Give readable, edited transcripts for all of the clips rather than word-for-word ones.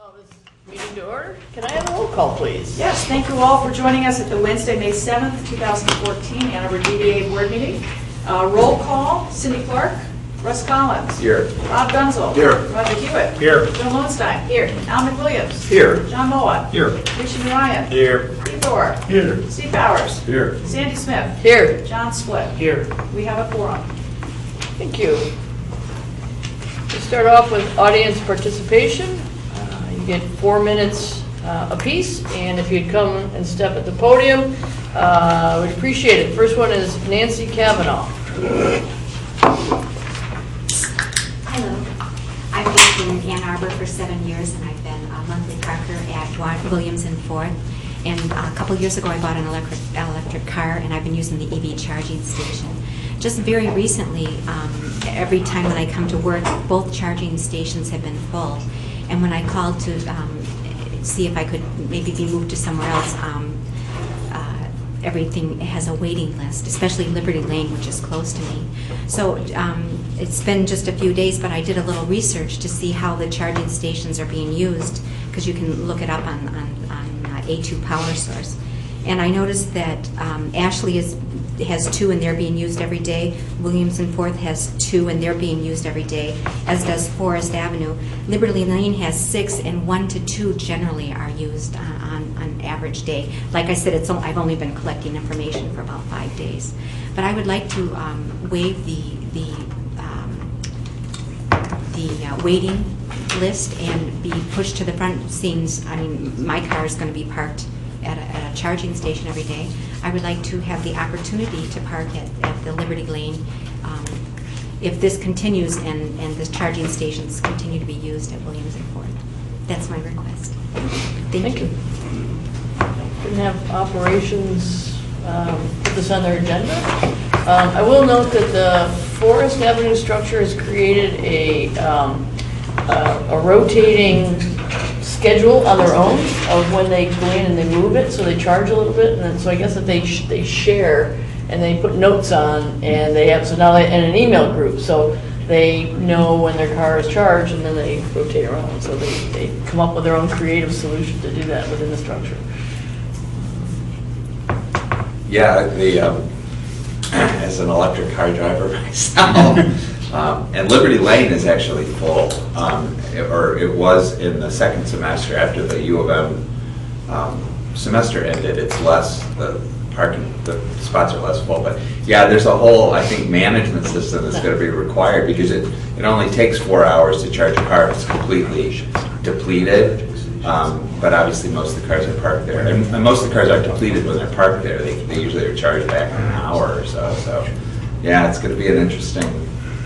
Call this meeting to order. Can I have a roll call, please? Yes, thank you all for joining us at the Wednesday, May 7th, 2014 Arbor DDA board meeting. Roll call, Cindy Clark, Russ Collins. Here. Bob Dunzel. Here. Roger Hewitt. Here. Joe Lowenstein. Here. Al McWilliams. Here. John Moa. Here. Richard Ryan. Here. Pete Thor. Here. Steve Powers. Here. Sandy Smith. Here. John Split. Here. We have a quorum. Thank you. We start off with audience participation. You get 4 minutes apiece, and if you'd come and step at the podium, we'd appreciate it. First one is Nancy Kavanaugh. Hello. I've lived in Ann Arbor for 7 years, and I've been a monthly parker at Williams and Ford. And a couple years ago, I bought an electric car, and I've been using the EV charging station. Just very recently, every time when I come to work, both charging stations have been full. And when I called to see if I could maybe be moved to somewhere else, everything has a waiting list, especially Liberty Lane, which is close to me. So it's been just a few days, but I did a little research to see how the charging stations are being used, because you can look it up on A2 Power Source. And I noticed that Ashley has 2 and they're being used every day. Williams and Forth has 2 and they're being used every day, as does Forest Avenue. Liberty Lane has 6, and 1 to 2 generally are used on average day. Like I said, I've only been collecting information for about 5 days. But I would like to waive the waiting list and be pushed to the front. Seems, I mean, my car is going to be parked at a charging station every day. I would like to have the opportunity to park at the Liberty Lane if this continues and the charging stations continue to be used at Williams and Ford. That's my request. Thank you. Didn't have operations put this on their agenda. I will note that the Forest Avenue structure has created a rotating schedule on their own of when they go in and they move it, so they charge a little bit, and then, so I guess that they share and they put notes on, and they have, so now they in an email group, so they know when their car is charged, and then they rotate around. So they come up with their own creative solution to do that within the structure. Yeah, as an electric car driver myself, and Liberty Lane is actually full, or it was in the second semester after the U of M semester ended. It's less, the spots are less full, but yeah, there's a whole, I think, management system that's going to be required, because it only takes 4 hours to charge a car if it's completely depleted. But obviously most of the cars are parked there, and most of the cars are depleted when they're parked there. They usually are charged back in an hour or so. So yeah, it's going to be an interesting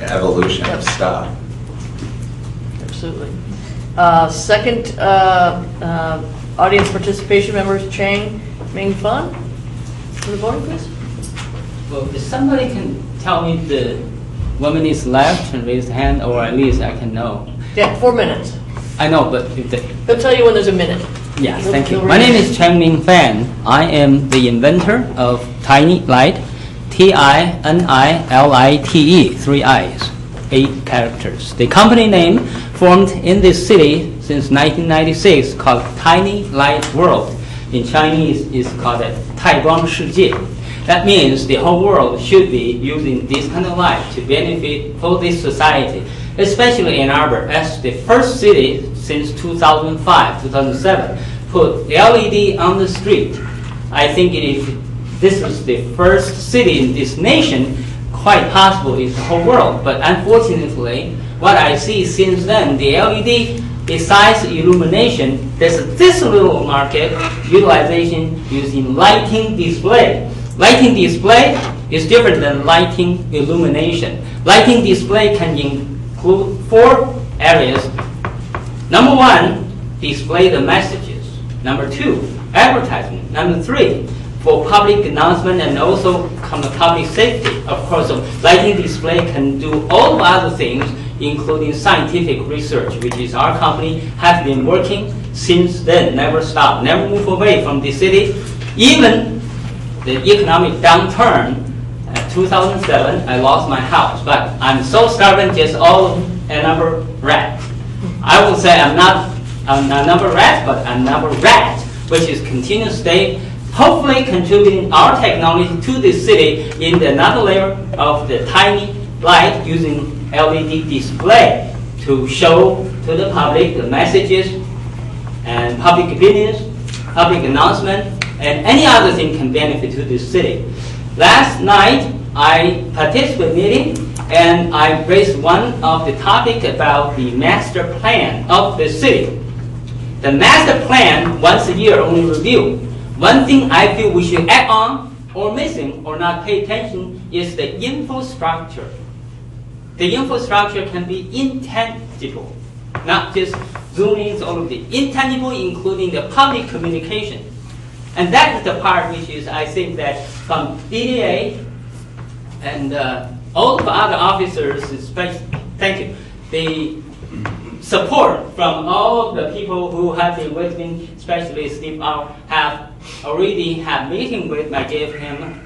evolution of stuff. Absolutely. Second audience participation members, Chang Ming Fun. To the voting, please. Well, if somebody can tell me the 1 minute left and raise the hand, or at least I can know. Yeah, 4 minutes. I know, but if they... They'll tell you when there's a minute. Yes, thank you. My name is Chang Ming Fan. I am the inventor of Tiny Light, TINILITE, 3 I's, 8 characters. The company name formed in this city since 1996 called Tiny Light World. In Chinese, it's called 太光世界. That means the whole world should be using this kind of light to benefit for this society, especially Ann Arbor, as the first city since 2005, 2007, put LED on the street. I think if this is the first city in this nation, quite possible it's the whole world. But unfortunately, what I see since then, the LED, besides illumination, there's this little market utilization using lighting display. Lighting display is different than lighting illumination. Lighting display can include 4 areas. Number 1, display the messages. Number 2, advertisement. Number 3, for public announcement and also public safety. Of course, lighting display can do all the other things, including scientific research, which is our company has been working since then, never stopped, never moved away from the city. Even the economic downturn, 2007, I lost my house, but I'm so stubborn, just all Ann Arbor rat. I would say I'm not another rat, but another rat, which is continuous state, hopefully contributing our technology to the city in another layer of the tiny light using LED display to show to the public the messages and public opinions, public announcement, and any other thing can benefit to the city. Last night, I participated in a meeting and I raised one of the topic about the master plan of the city. The master plan, once a year only review. One thing I feel we should add on or missing or not pay attention is the infrastructure. The infrastructure can be intangible, not just zooming all of the intangible, including the public communication. And that is the part which is, I think, that from DDA and all of the other officers, especially, thank you, the support from all the people who have been with me, especially Steve have already had meeting with me. I gave him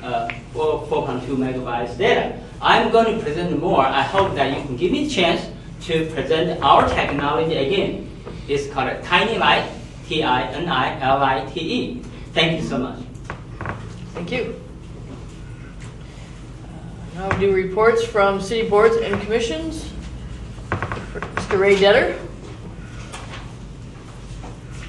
4.2 megabytes data. I'm going to present more. I hope that you can give me a chance to present our technology again. It's called a Tiny Light, TINILITE. Thank you so much. Thank you. Now we'll do reports from city boards and commissions. Mr. Ray Detter.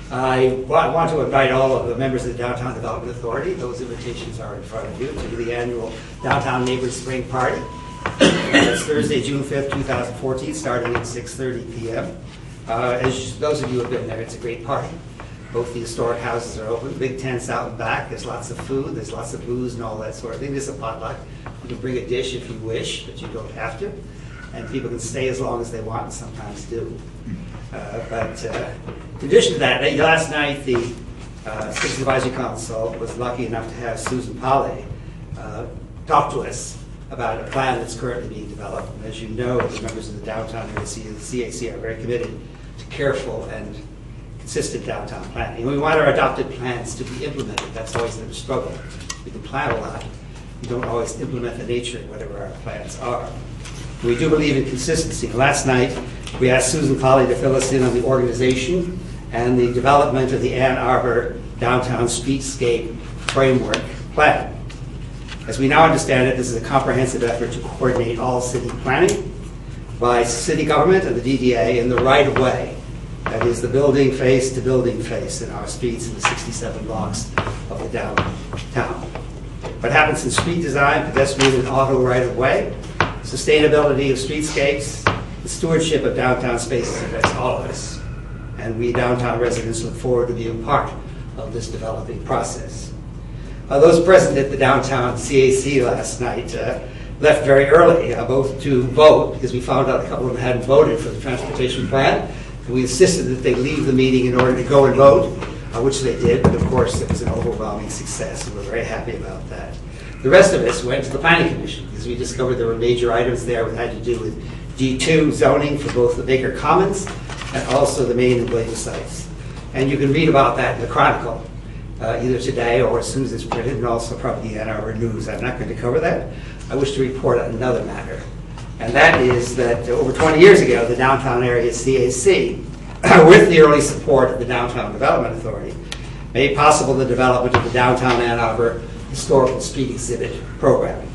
I want to invite all of the members of the Downtown Development Authority. Those invitations are in front of you to the annual Downtown Neighbors Spring Party. It's Thursday, June 5th, 2014, starting at 6:30 p.m. As those of you who have been there, it's a great party. Both the historic houses are open, big tents out and back. There's lots of food, there's lots of booze and all that sort of thing. There's a potluck. You can bring a dish if you wish, but you don't have to. And people can stay as long as they want and sometimes do. But in addition to that, last night the Citizens Advisory Council was lucky enough to have Susan Polley talk to us about a plan that's currently being developed. And as you know, the members of the downtown area, the CAC, are very committed to careful and consistent downtown planning. And we want our adopted plans to be implemented. That's always been a struggle. We can plan a lot. We don't always implement the nature of whatever our plans are. We do believe in consistency. Last night, we asked Susan Polley to fill us in on the organization and the development of the Ann Arbor Downtown Streetscape Framework Plan. As we now understand it, this is a comprehensive effort to coordinate all city planning by city government and the DDA in the right-of-way. That is the building face to building face in our streets in the 67 blocks of the downtown. What happens in street design, pedestrian and auto right-of-way, sustainability of streetscapes, the stewardship of downtown spaces affects all of us. And we downtown residents look forward to being part of this developing process. Those present at the downtown CAC last night left very early, both to vote, because we found out a couple of them hadn't voted for the transportation plan. And we insisted that they leave the meeting in order to go and vote, which they did, but of course it was an overwhelming success, and we're very happy about that. The rest of us went to the Planning Commission, because we discovered there were major items there that had to do with D2 zoning for both the Baker Commons and also the main and Blaine sites. And you can read about that in the Chronicle, either today or as soon as it's printed, and also probably the Ann Arbor News. I'm not going to cover that. I wish to report on another matter, and that is that over 20 years ago, the downtown area CAC, with the early support of the Downtown Development Authority, made possible the development of the Downtown Ann Arbor Historical Street Exhibit program.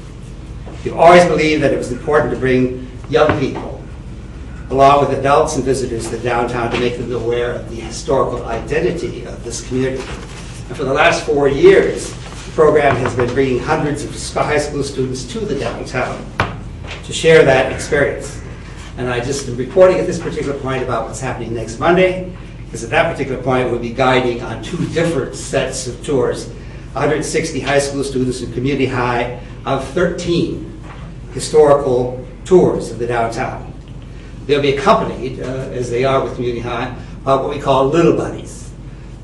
We've always believed that it was important to bring young people, along with adults and visitors to downtown, to make them aware of the historical identity of this community. And for the last 4 years, the program has been bringing hundreds of high school students to the downtown to share that experience. And I just am reporting at this particular point about what's happening next Monday, because at that particular point we'll be guiding on 2 different sets of tours, 160 high school students in community high of 13 historical tours of the downtown. They'll be accompanied, as they are with community high, by what we call little buddies.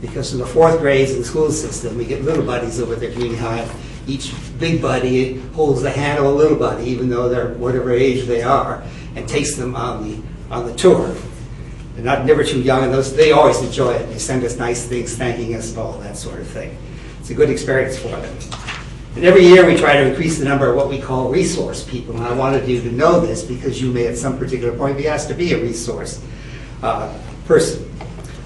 Because in the 4th grades in the school system, we get little buddies over at their community high. Each big buddy holds the hand of a little buddy, even though they're whatever age they are, and takes them on the tour. They're never too young, and they always enjoy it. They send us nice things thanking us and all that sort of thing. It's a good experience for them. And every year we try to increase the number of what we call resource people. And I wanted you to know this because you may at some particular point be asked to be a resource person.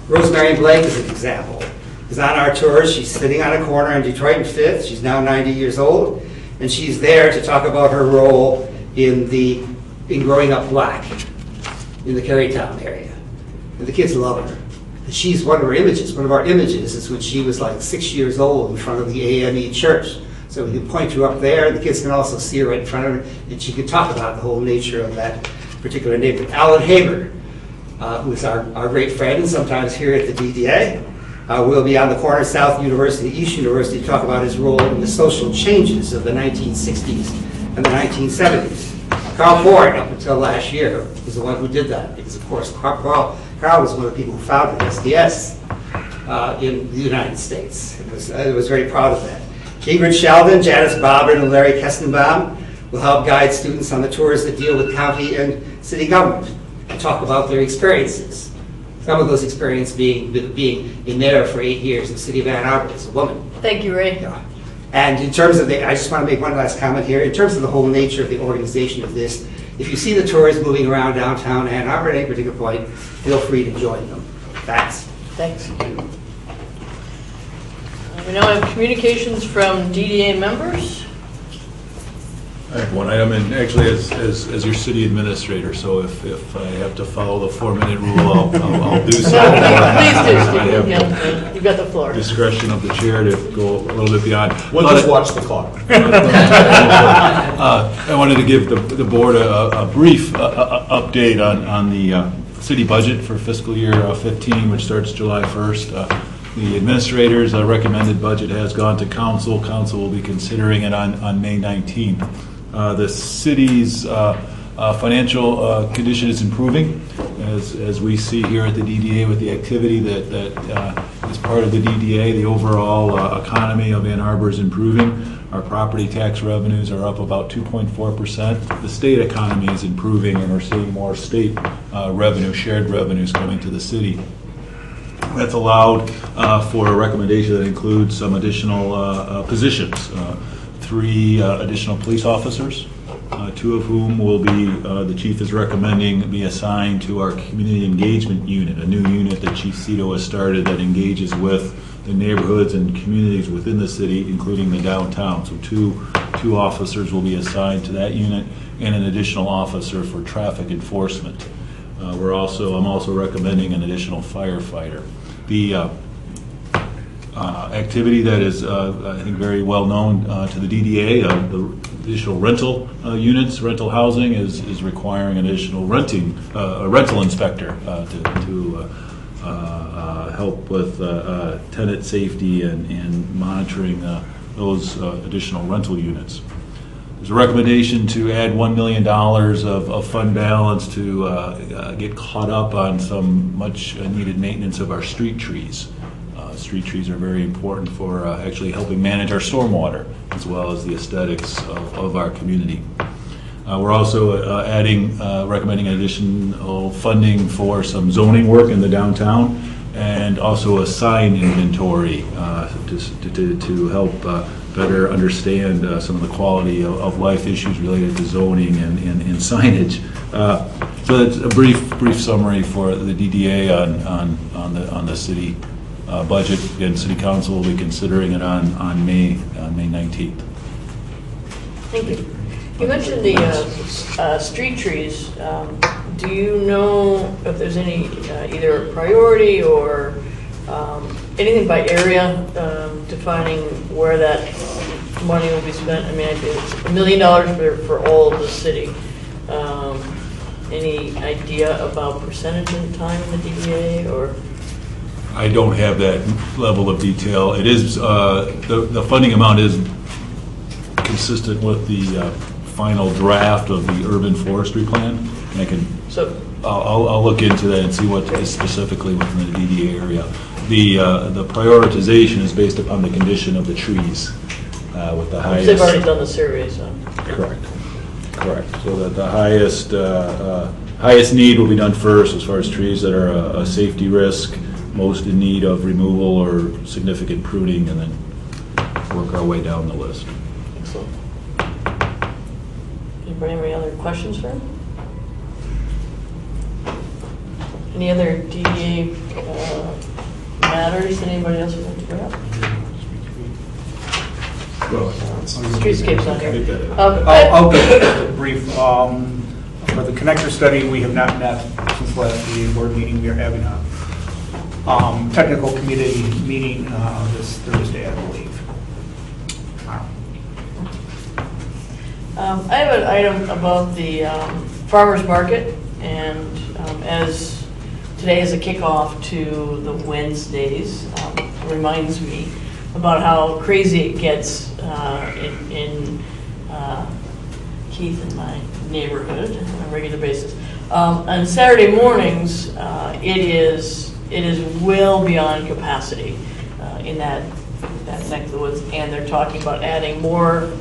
Rosemary Blake is an example. Is on our tours. She's sitting on a corner in Detroit and Fifth. She's now 90 years old, and she's there to talk about her role in growing up black in the Carytown area. And the kids love her. And she's one of our images is when she was like 6 years old in front of the AME church. So we can point you up there, and the kids can also see her right in front of her, and she can talk about the whole nature of that particular neighborhood. Alan Haber, who is our great friend and sometimes here at the DDA, will be on the corner of South University, East University, to talk about his role in the social changes of the 1960s and the 1970s. Carl Ford, up until last year, was the one who did that, because of course Carl was one of the people who founded SDS in the United States. It was very proud of that. Ingrid Sheldon, Janice Bobbin, and Larry Kestenbaum will help guide students on the tours that deal with county and city government and talk about their experiences. Some of those experiences being in there for 8 years in the city of Ann Arbor as a woman. Thank you, Ray. Yeah. And in terms of I just want to make one last comment here. In terms of the whole nature of the organization of this, if you see the tours moving around downtown Ann Arbor at any particular point, feel free to join them. Thanks. Thanks. We now have communications from DDA members. I have one item, and actually as your city administrator, so if I have to follow the 4-minute rule, I'll do so. Please do, I Steve. have You've got the floor. discretion of the chair to go a little bit beyond. We'll just watch the clock. I wanted to give the board a brief update on the city budget for fiscal year 15, which starts July 1st. The administrator's recommended budget has gone to council. Council will be considering it on May 19th. The city's financial condition is improving, as we see here at the DDA with the activity that is part of the DDA. The overall economy of Ann Arbor is improving. Our property tax revenues are up about 2.4%. The state economy is improving, and we're seeing more state shared revenues coming to the city. That's allowed for a recommendation that includes some additional positions. 3 additional police officers, 2 of whom will be, the chief is recommending, be assigned to our community engagement unit, a new unit that Chief Cito has started that engages with the neighborhoods and communities within the city, including the downtown. So two officers will be assigned to that unit, and an additional officer for traffic enforcement. I'm also recommending an additional firefighter. The activity that is, I think, very well known to the DDA, the additional rental units, rental housing is requiring an additional rental inspector to help with tenant safety and monitoring those additional rental units. There's a recommendation to add $1 million of fund balance to get caught up on some much needed maintenance of our street trees. Street trees are very important for actually helping manage our stormwater as well as the aesthetics of our community. We're also recommending additional funding for some zoning work in the downtown, and also a sign inventory to help better understand some of the quality of life issues related to zoning and signage. So that's a brief summary for the DDA on the city budget. Again, City Council will be considering it on May 19th. Thank you. You mentioned the street trees. Do you know if there's any either priority or anything by area defining where that money will be spent? I mean, it's $1 million for all of the city. Any idea about percentage of time in the DDA, or? I don't have that level of detail. It is the funding amount is consistent with the final draft of the urban forestry plan. And I'll look into that and see what is specifically within the DDA area. The prioritization is based upon the condition of the trees with the highest. They've already done the survey, so. Correct. So that the highest need will be done first as far as trees that are a safety risk, most in need of removal or significant pruning, and then work our way down the list. Excellent. Anybody have any other questions for him? Any other DDA matters that anybody else would like to bring up? Streetscapes on here. I'll be brief. For the connector study, we have not met since last DDA board meeting. We are having a technical committee meeting this Thursday, I believe. I have an item about the farmer's market, and as today is a kickoff to the Wednesdays, it reminds me about how crazy it gets in Keith and my neighborhood on a regular basis. On Saturday mornings, it is well beyond capacity in that neck of the woods, and they're talking about adding more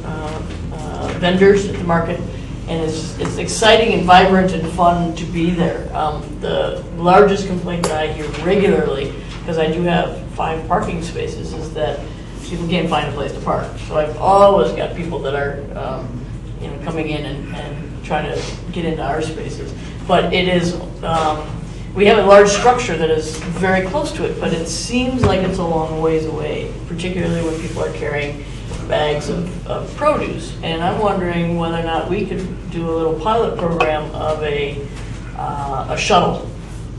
vendors at the market, and it's exciting and vibrant and fun to be there. The largest complaint that I hear regularly, because I do have 5 parking spaces, is that people can't find a place to park. So I've always got people that are coming in and trying to get into our spaces. But it is, we have a large structure that is very close to it, but it seems like it's a long ways away, particularly when people are carrying bags of produce. And I'm wondering whether or not we could do a little pilot program of a shuttle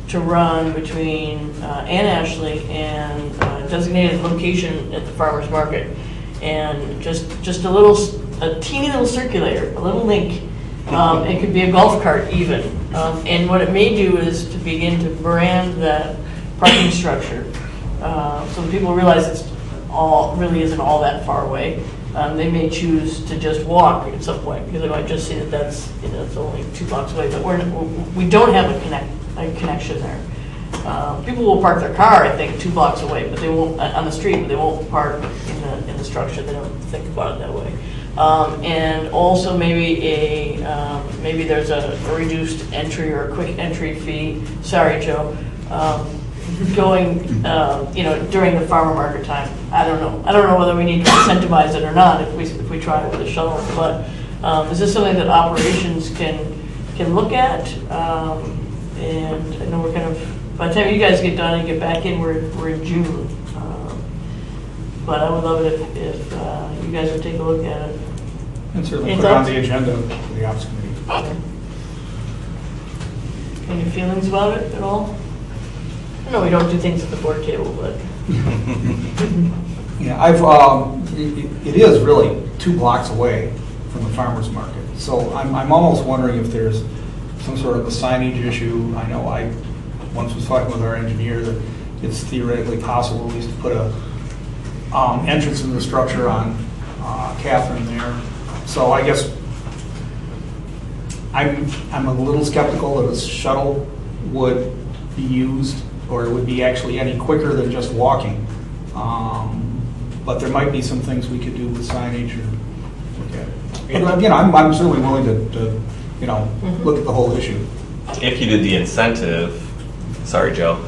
to run between Ann Ashley and a designated location at the farmer's market, and just a teeny little circulator, a little link. It could be a golf cart even. And what it may do is to begin to brand that parking structure, so people realize it's really isn't all that far away. They may choose to just walk at some point, because they might just see that that's only 2 blocks away. But we don't have a connection there. People will park their car, I think, 2 blocks away, but they won't on the street. But they won't park in the structure. They don't think about it that way. And also maybe maybe there's a reduced entry or a quick entry fee. Sorry, Joe. Going during the farmer market time. I don't know whether we need to incentivize it or not if we try it with a shuttle. But is this something that operations can look at? And I know we're kind of, by the time you guys get done and get back in, we're in June. But I would love it if you guys would take a look at it. And certainly put it on the agenda for the Ops Committee. Any feelings about it at all? I know we don't do things at the board table, but. Yeah, it is really 2 blocks away from the farmer's market. So I'm almost wondering if there's some sort of a signage issue. I know I once was talking with our engineer that it's theoretically possible at least to put a entrance in the structure on Catherine there. So I guess I'm a little skeptical that a shuttle would be used, or it would be actually any quicker than just walking. But there might be some things we could do with signage or look at it. But again, I'm certainly willing to look at the whole issue. If you did the incentive, sorry, Joe,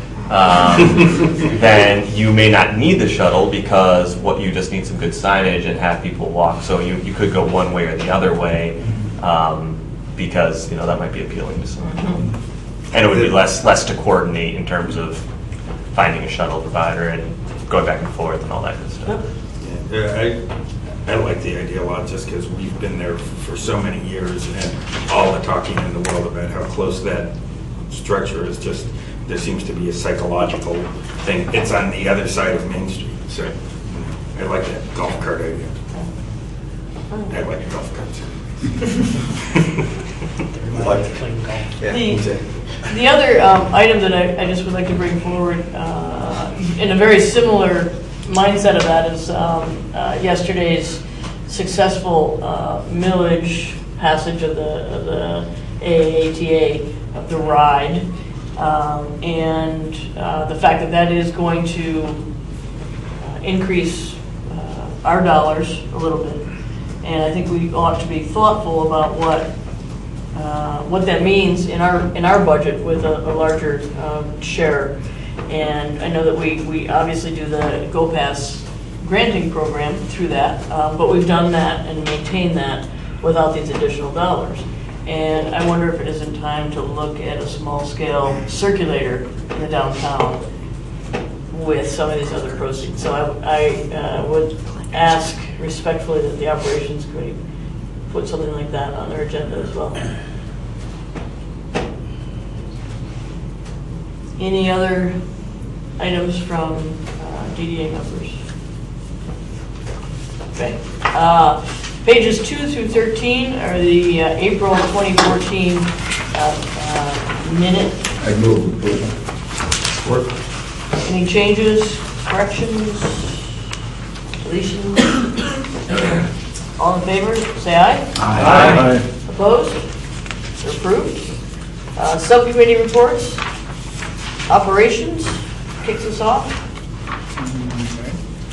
then you may not need the shuttle because you just need some good signage and have people walk. So you could go one way or the other way because that might be appealing to some people. And it would be less to coordinate in terms of finding a shuttle provider and going back and forth and all that good stuff. Yeah, I like the idea a lot just because we've been there for so many years, and all the talking in the world about how close that structure is, just there seems to be a psychological thing. It's on the other side of Main Street, so I like that golf cart idea. I like golf carts. The other item that I just would like to bring forward in a very similar mindset of that is yesterday's successful millage passage of the AATA of the ride, and the fact that is going to increase our dollars a little bit. And I think we ought to be thoughtful about what that means in our budget with a larger share. And I know that we obviously do the Go Pass granting program through that, but we've done that and maintained that without these additional dollars. And I wonder if it isn't time to look at a small-scale circulator in the downtown with some of these other proceeds. So I would ask respectfully that the operations committee put something like that on their agenda as well. Any other items from DDA members? Okay. Pages 2 through 13 are the April 2014 minute. I move approval. Support. Any changes, corrections, deletions? All in favor, say aye. Aye. Opposed? They're approved. Subcommittee reports. Operations kicks us off.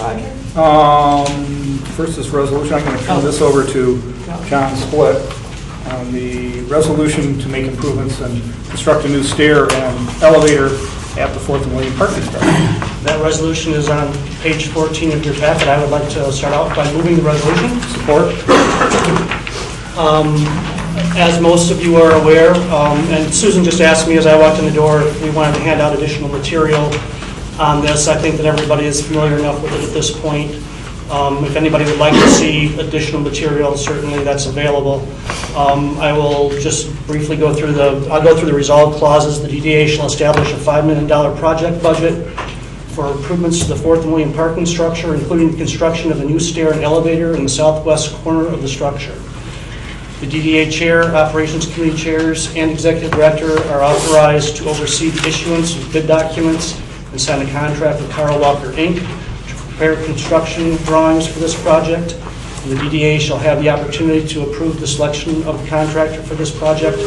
Roger? First, this resolution, I'm going to turn this over to John Split on the resolution to make improvements and construct a new stair and elevator at the 4th and William Parking structure. That resolution is on page 14 of your packet. I would like to start out by moving the resolution. Support. As most of you are aware, and Susan just asked me as I walked in the door if we wanted to hand out additional material on this. I think that everybody is familiar enough with it at this point. If anybody would like to see additional material, certainly that's available. I will just briefly go through I'll go through the resolve clauses. The DDA shall establish a $5 million project budget for improvements to the 4th and William parking structure, including the construction of a new stair and elevator in the southwest corner of the structure. The DDA chair, operations committee chairs, and executive director are authorized to oversee the issuance of bid documents and sign a contract with Carl Walker, Inc. to prepare construction drawings for this project. And the DDA shall have the opportunity to approve the selection of the contractor for this project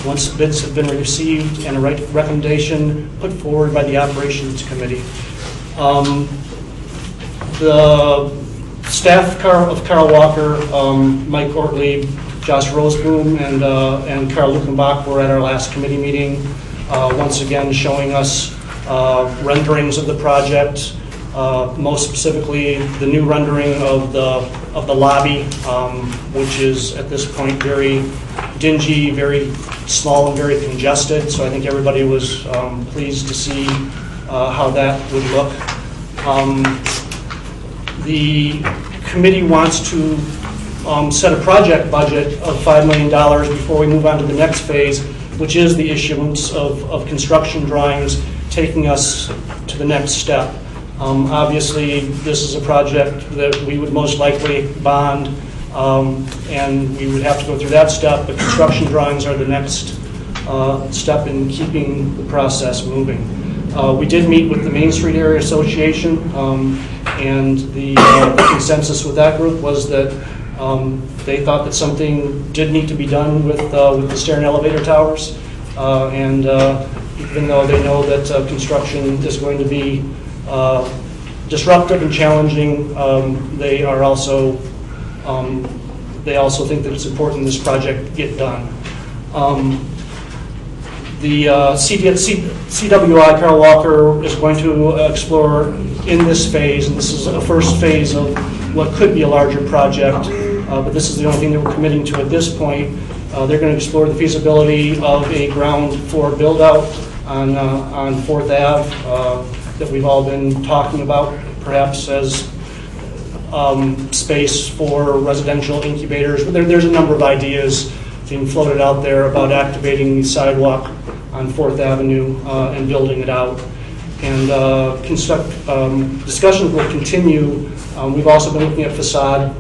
once bids have been received and a recommendation put forward by the operations committee. The staff of Carl Walker, Mike Ortley, Josh Roseboom, and Carl Lukenbach were at our last committee meeting, once again showing us renderings of the project, most specifically the new rendering of the lobby, which is at this point very dingy, very small, and very congested. So I think everybody was pleased to see how that would look. The committee wants to set a project budget of $5 million before we move on to the next phase, which is the issuance of construction drawings, taking us to the next step. Obviously, this is a project that we would most likely bond, and we would have to go through that step, but construction drawings are the next step in keeping the process moving. We did meet with the Main Street Area Association, and the consensus with that group was that they thought that something did need to be done with the stair and elevator towers, and even though they know that construction is going to be disruptive and challenging, they also think that it's important this project get done. The CWI, Carl Walker, is going to explore in this phase, and this is a first phase of what could be a larger project, but this is the only thing that we're committing to at this point. They're going to explore the feasibility of a ground floor build-out on 4th Ave that we've all been talking about, perhaps as space for residential incubators. But there's a number of ideas being floated out there about activating the sidewalk on 4th Avenue and building it out. And discussions will continue. We've also been looking at facade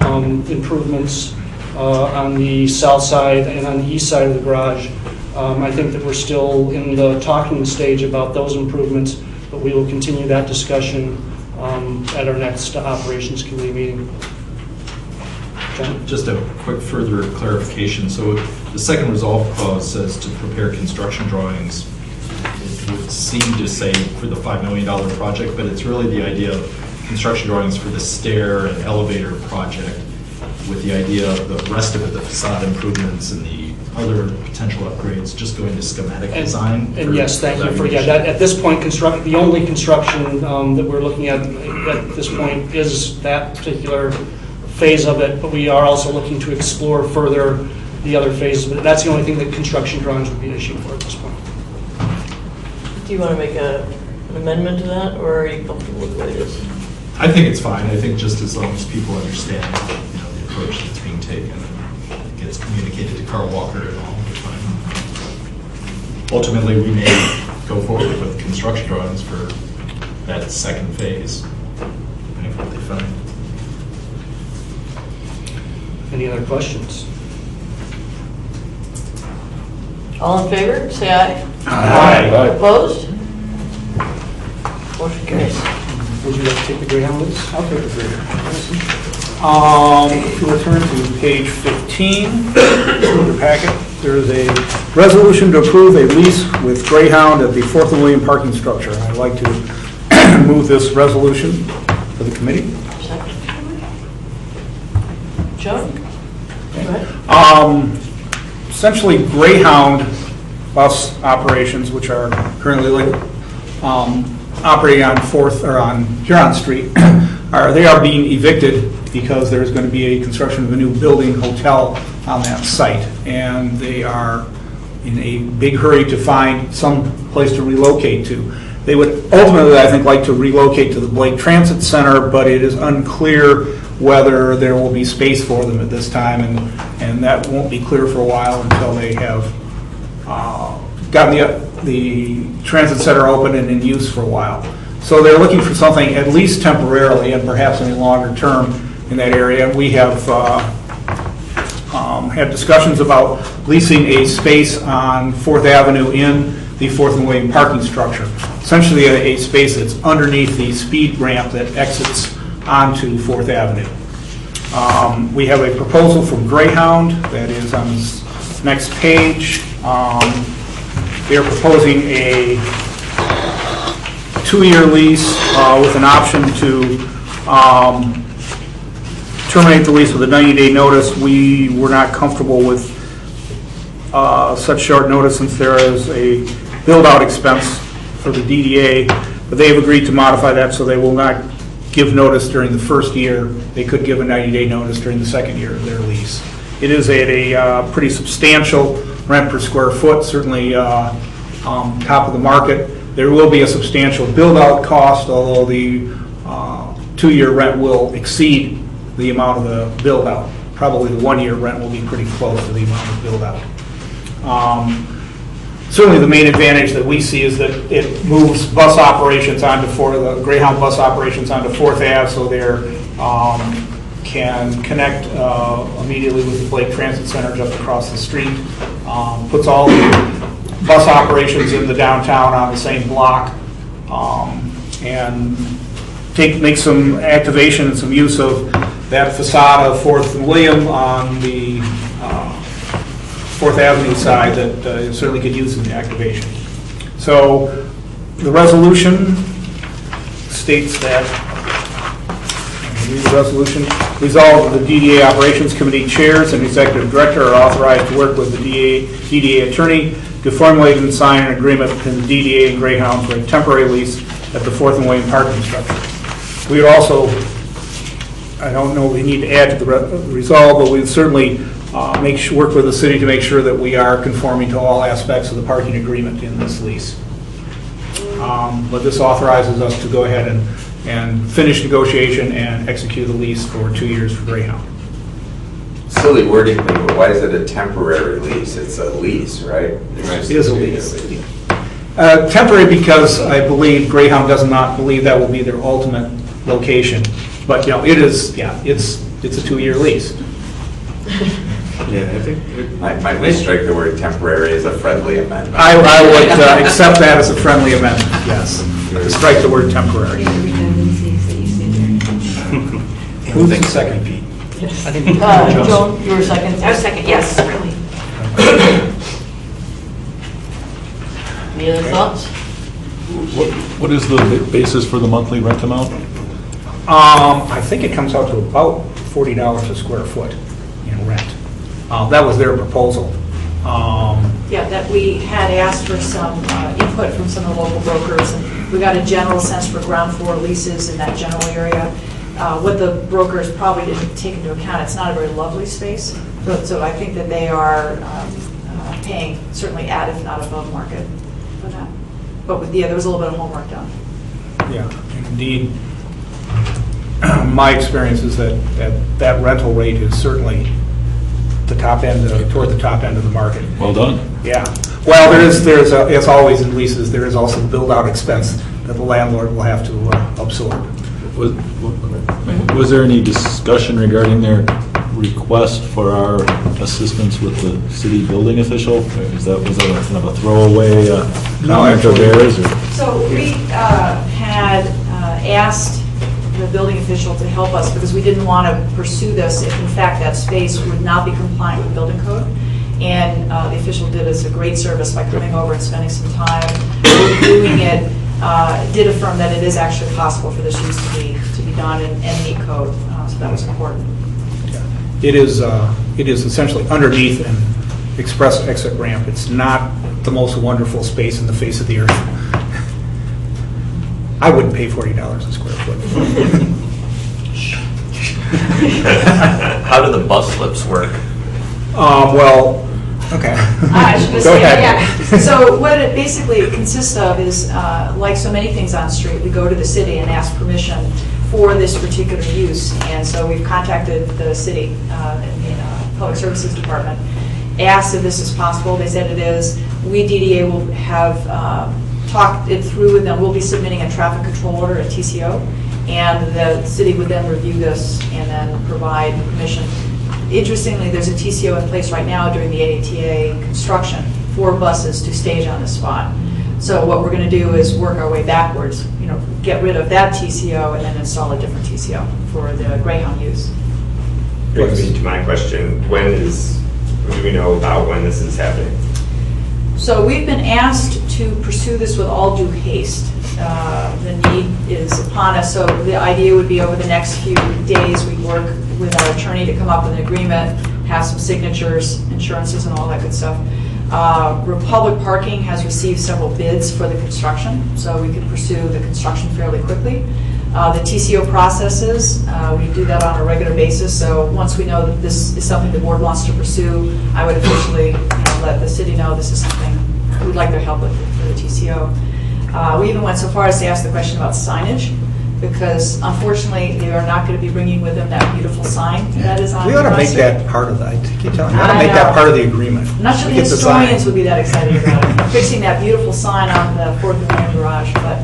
improvements on the south side and on the east side of the garage. I think that we're still in the talking stage about those improvements, but we will continue that discussion at our next operations committee meeting. John? Just a quick further clarification. So the second resolve clause says to prepare construction drawings. It would seem to say for the $5 million project, but it's really the idea of construction drawings for the stair and elevator project, with the idea of the rest of it, the facade improvements and the other potential upgrades, just going to schematic design. And yes, thank you for that. At this point, the only construction that we're looking at this point is that particular phase of it, but we are also looking to explore further the other phases, but that's the only thing that construction drawings would be issued for at this point. Do you want to make an amendment to that, or are you comfortable with the way it is? I think it's fine. I think just as long as people understand, you know, the approach that's being taken and it gets communicated to Carl Walker and all, it's fine. Ultimately, we may go forward with construction drawings for that second phase, depending on what they find. Any other questions? All in favor, say aye. Aye. Opposed? Motion carries. Would you like to take the Greyhound lease? I'll take the Greyhound. If you return to page 15 of the packet, there is a resolution to approve a lease with Greyhound at the 4th and William parking structure. I'd like to move this resolution for the committee. Second. Joe? Go ahead. Essentially, Greyhound bus operations, which are currently operating on 4th or on Huron Street, they are being evicted because there's going to be a construction of a new building hotel on that site, and they are in a big hurry to find some place to relocate to. They would ultimately, I think, like to relocate to the Blake Transit Center, but it is unclear whether there will be space for them at this time, and that won't be clear for a while until they have gotten the transit center open and in use for a while. So they're looking for something at least temporarily and perhaps in a longer term in that area. We have had discussions about leasing a space on 4th Avenue in the 4th and William parking structure. Essentially a space that's underneath the speed ramp that exits onto 4th Avenue. We have a proposal from Greyhound that is on this next page. They are proposing a 2-year lease with an option to terminate the lease with a 90-day notice. We were not comfortable with such short notice since there is a build-out expense for the DDA, but they have agreed to modify that so they will not give notice during the first year. They could give a 90-day notice during the second year of their lease. It is at a pretty substantial rent per square foot, certainly top of the market. There will be a substantial build-out cost, although the 2-year rent will exceed the amount of the build-out. Probably the 1-year rent will be pretty close to the amount of build-out. Certainly the main advantage that we see is that it moves bus operations onto the Greyhound bus operations onto 4th Ave, so they can connect immediately with the Blake Transit Center just across the street. Puts all the bus operations in the downtown on the same block, and make some activation and some use of that facade of 4th and William on the 4th Avenue side that certainly could use in the activation. So the resolution states that, read the resolution, resolved that the DDA Operations Committee chairs and executive director are authorized to work with the DDA attorney to formulate and sign an agreement between the DDA and Greyhound for a temporary lease at the 4th and William parking structure. We would also, I don't know if we need to add to the resolve, but we'd certainly work with the city to make sure that we are conforming to all aspects of the parking agreement in this lease. But this authorizes us to go ahead and finish negotiation and execute the lease for 2 years for Greyhound. Silly wording, but why is it a temporary lease? It's a lease, right? It is a lease. Temporary because I believe Greyhound does not believe that will be their ultimate location. But, it is, it's a 2-year lease. Yeah, I think. Might we strike the word temporary as a friendly amendment? I would accept that as a friendly amendment, yes. To strike the word temporary. Who's the second, Pete? I think Joan, you were second? I was second, yes, really. Any other thoughts? What is the basis for the monthly rent amount? I think it comes out to about $40 a square foot in rent. That was their proposal. Yeah, that we had asked for some input from some of the local brokers, and we got a general sense for ground floor leases in that general area. What the brokers probably didn't take into account, it's not a very lovely space, so I think that they are paying certainly at, if not above market for that. But there was a little bit of homework done. Yeah, indeed. My experience is that that rental rate is certainly the top end, toward the top end of the market. Well done. Yeah. Well, as always in leases, there is also the build-out expense that the landlord will have to absorb. Was there any discussion regarding their request for our assistance with the city building official? Was that kind of a throwaway comment of theirs? So we had asked the building official to help us because we didn't want to pursue this if in fact that space would not be compliant with building code. And the official did us a great service by coming over and spending some time reviewing it. Did affirm that it is actually possible for this use to be done and meet code. So that was important. It is essentially underneath an express exit ramp. It's not the most wonderful space in the face of the earth. I wouldn't pay $40 a square foot. How do the bus slips work? Well, okay. I should just Go say, ahead. yeah. So what it basically consists of is, like so many things on the street, we go to the city and ask permission for this particular use. And so we've contacted the city, Public Services Department, asked if this is possible. They said it is. We, DDA, will have talked it through with them. We'll be submitting a traffic control order, a TCO, and the city would then review this and then provide permission. Interestingly, there's a TCO in place right now during the ATA construction for buses to stage on the spot. So what we're going to do is work our way backwards, get rid of that TCO and then install a different TCO for the Greyhound use. Brings me to my question, do we know about when this is happening? So we've been asked to pursue this with all due haste. The need is upon us, so the idea would be over the next few days we'd work with our attorney to come up with an agreement, have some signatures, insurances and all that good stuff. Republic Parking has received several bids for the construction, so we could pursue the construction fairly quickly. The TCO processes, we do that on a regular basis, so once we know that this is something the board wants to pursue, I would officially let the city know this is something we'd like their help with for the TCO. We even went so far as to ask the question about signage, because unfortunately they are not going to be bringing with them that beautiful sign that is on. We ought to make Russell. that part of that. I keep telling you, we ought to make that part of the agreement. I'm not sure the Get historians sign. would be that excited about it, fixing that beautiful sign on the 4th Avenue garage. But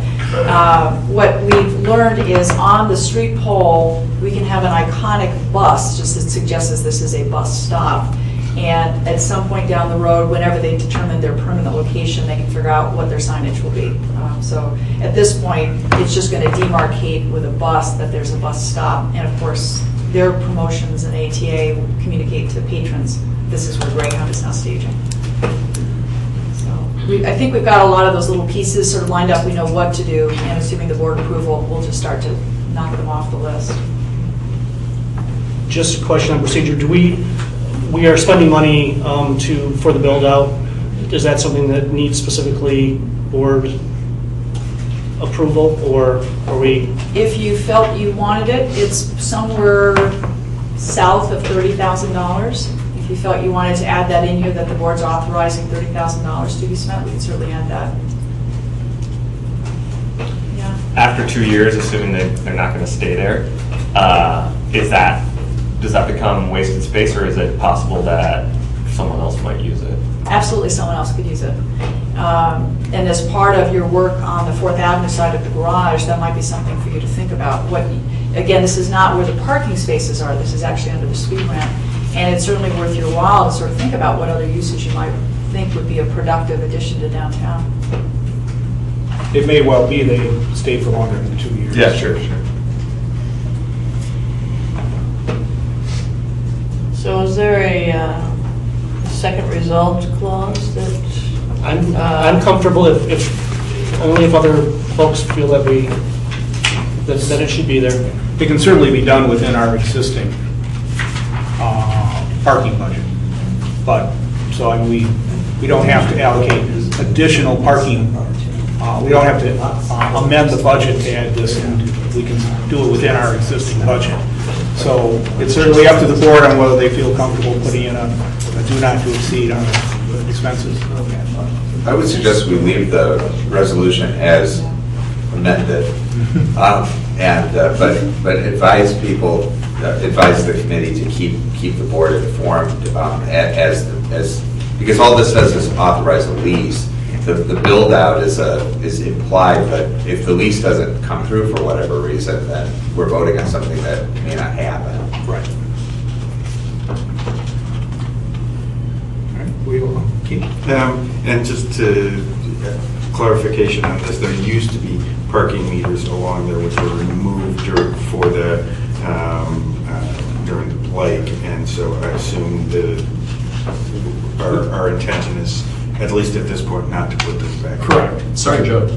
what we've learned is on the street pole, we can have an iconic bus, just that suggests this is a bus stop. And at some point down the road, whenever they determine their permanent location, they can figure out what their signage will be. So at this point, it's just going to demarcate with a bus that there's a bus stop. And of course, their promotions and ATA will communicate to patrons, this is where Greyhound is now staging. So I think we've got a lot of those little pieces sort of lined up. We know what to do, and assuming the board approval, we'll just start to knock them off the list. Just a question on procedure. We are spending money for the build out. Is that something that needs specifically board approval, or are we? If you felt you wanted it, it's somewhere south of $30,000. If you felt you wanted to add that in here, that the board's authorizing $30,000 to be spent, we can certainly add that. Yeah. After 2 years, assuming that they're not going to stay there, does that become wasted space, or is it possible that someone else might use it? Absolutely, someone else could use it. And as part of your work on the 4th Avenue side of the garage, that might be something for you to think about. Again, this is not where the parking spaces are. This is actually under the speed ramp. And it's certainly worth your while to sort of think about what other uses you might think would be a productive addition to downtown. It may well be they stay for longer than 2 years. Yeah, sure. So is there a second result clause that? I'm comfortable if only if other folks feel that that it should be there. It can certainly be done within our existing parking budget. But, so we don't have to allocate additional parking We don't have to amend the budget to add this, and we can do it within our existing budget. So it's certainly up to the board on whether they feel comfortable putting in a do not to exceed on the expenses. I would suggest we leave the resolution as amended, but advise people, advise the committee to keep the board informed because all this does is authorize a lease. The build out is implied, but if the lease doesn't come through for whatever reason, then we're voting on something that may not happen. Right. All right, we will keep. And just to clarification on this, there used to be parking meters along there which were removed during the plague, and so I assume our intention is, at least at this point, not to put them back. Correct. Sorry, Joe.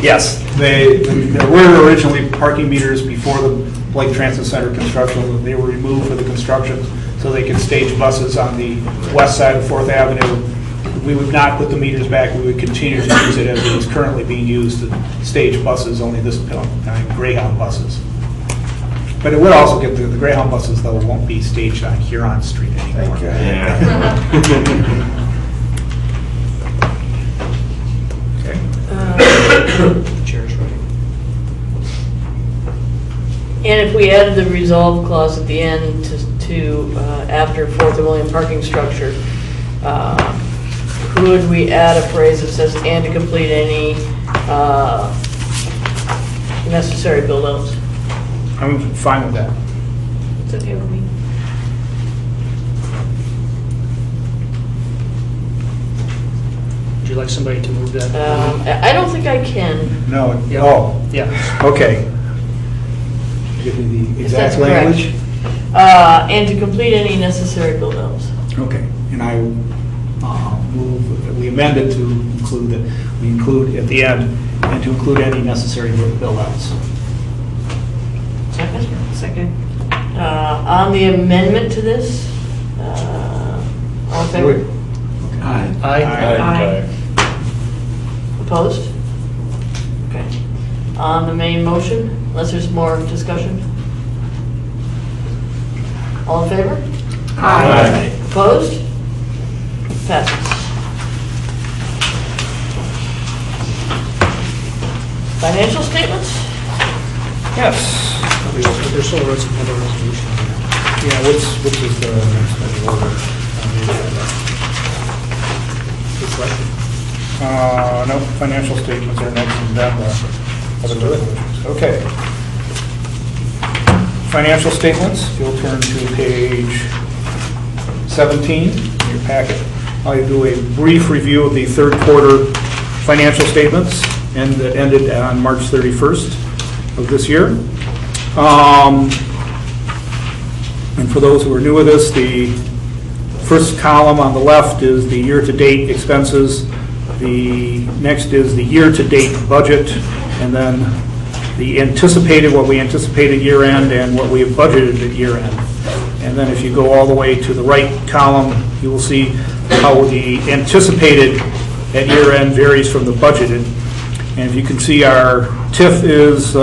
Yes, there were originally parking meters before the Blake Transit Center construction. They were removed for the construction so they could stage buses on the west side of 4th Avenue. We would not put the meters back. We would continue to use it as it is currently being used to stage buses, only this time Greyhound buses. But it would also get the Greyhound buses, though, won't be staged on Huron Street anymore. Yeah. Okay. Chair's ready. And if we added the resolve clause at the end to after 4th and William parking structure, could we add a phrase that says, and to complete any necessary build-outs? I'm fine with that. It's okay with me. Would you like somebody to move that? I don't think I can. No. Yeah. Oh. Yeah. Okay. Give me the If that's exact correct. language. And to complete any necessary build-outs. Okay. And I move that we amend it to include that we include at the end and to include any necessary build-outs. Second? Second. On the amendment to this, all in favor? Aye. Aye. Opposed? Okay. On the main motion, unless there's more discussion? All in favor? Aye. Opposed? Passes. Financial statements? Yes. There's still another resolution. Yeah, which is the next order? No, financial statements are next in that one. Okay. Financial statements, you'll turn to page 17 in your packet. I'll do a brief review of the third quarter financial statements that ended on March 31st of this year. And for those who are new with this, the first column on the left is the year-to-date expenses. The next is the year-to-date budget, and then the anticipated, what we anticipated year-end and what we have budgeted at year-end. And then if you go all the way to the right column, you will see how the anticipated at year-end varies from the budgeted. And if you can see, our TIF is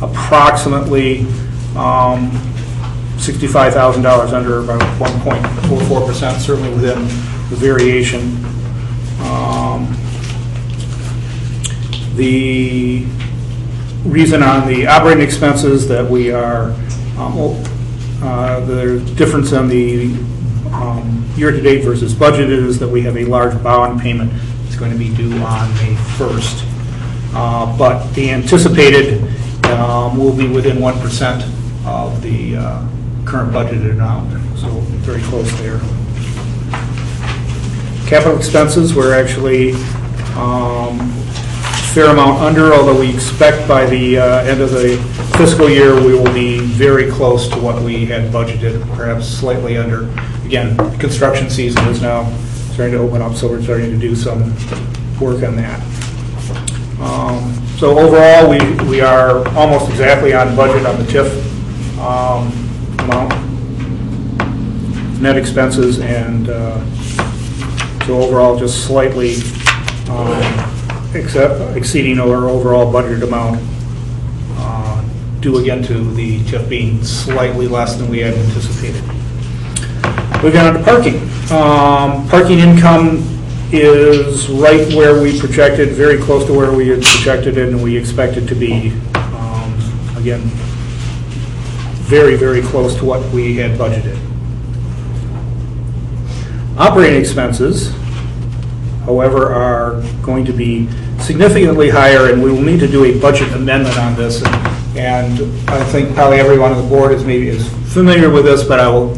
approximately $65,000 under about 1.44%, certainly within the variation. The reason on the operating expenses that we are, the difference on the year-to-date versus budgeted is that we have a large bond payment that's going to be due on May 1st. But the anticipated will be within 1% of the current budgeted amount, so very close there. Capital expenses, we're actually a fair amount under, although we expect by the end of the fiscal year we will be very close to what we had budgeted, perhaps slightly under. Again, construction season is now starting to open up, so we're starting to do some work on that. So overall, we are almost exactly on budget on the TIF amount, net expenses, and so overall just slightly exceeding our overall budgeted amount, due again to the TIF being slightly less than we had anticipated. Moving on to parking. Parking income is right where we projected, very close to where we had projected it, and we expected to be, again, very, very close to what we had budgeted. Operating expenses, however, are going to be significantly higher, and we will need to do a budget amendment on this. And I think probably everyone on the board is familiar with this, but I will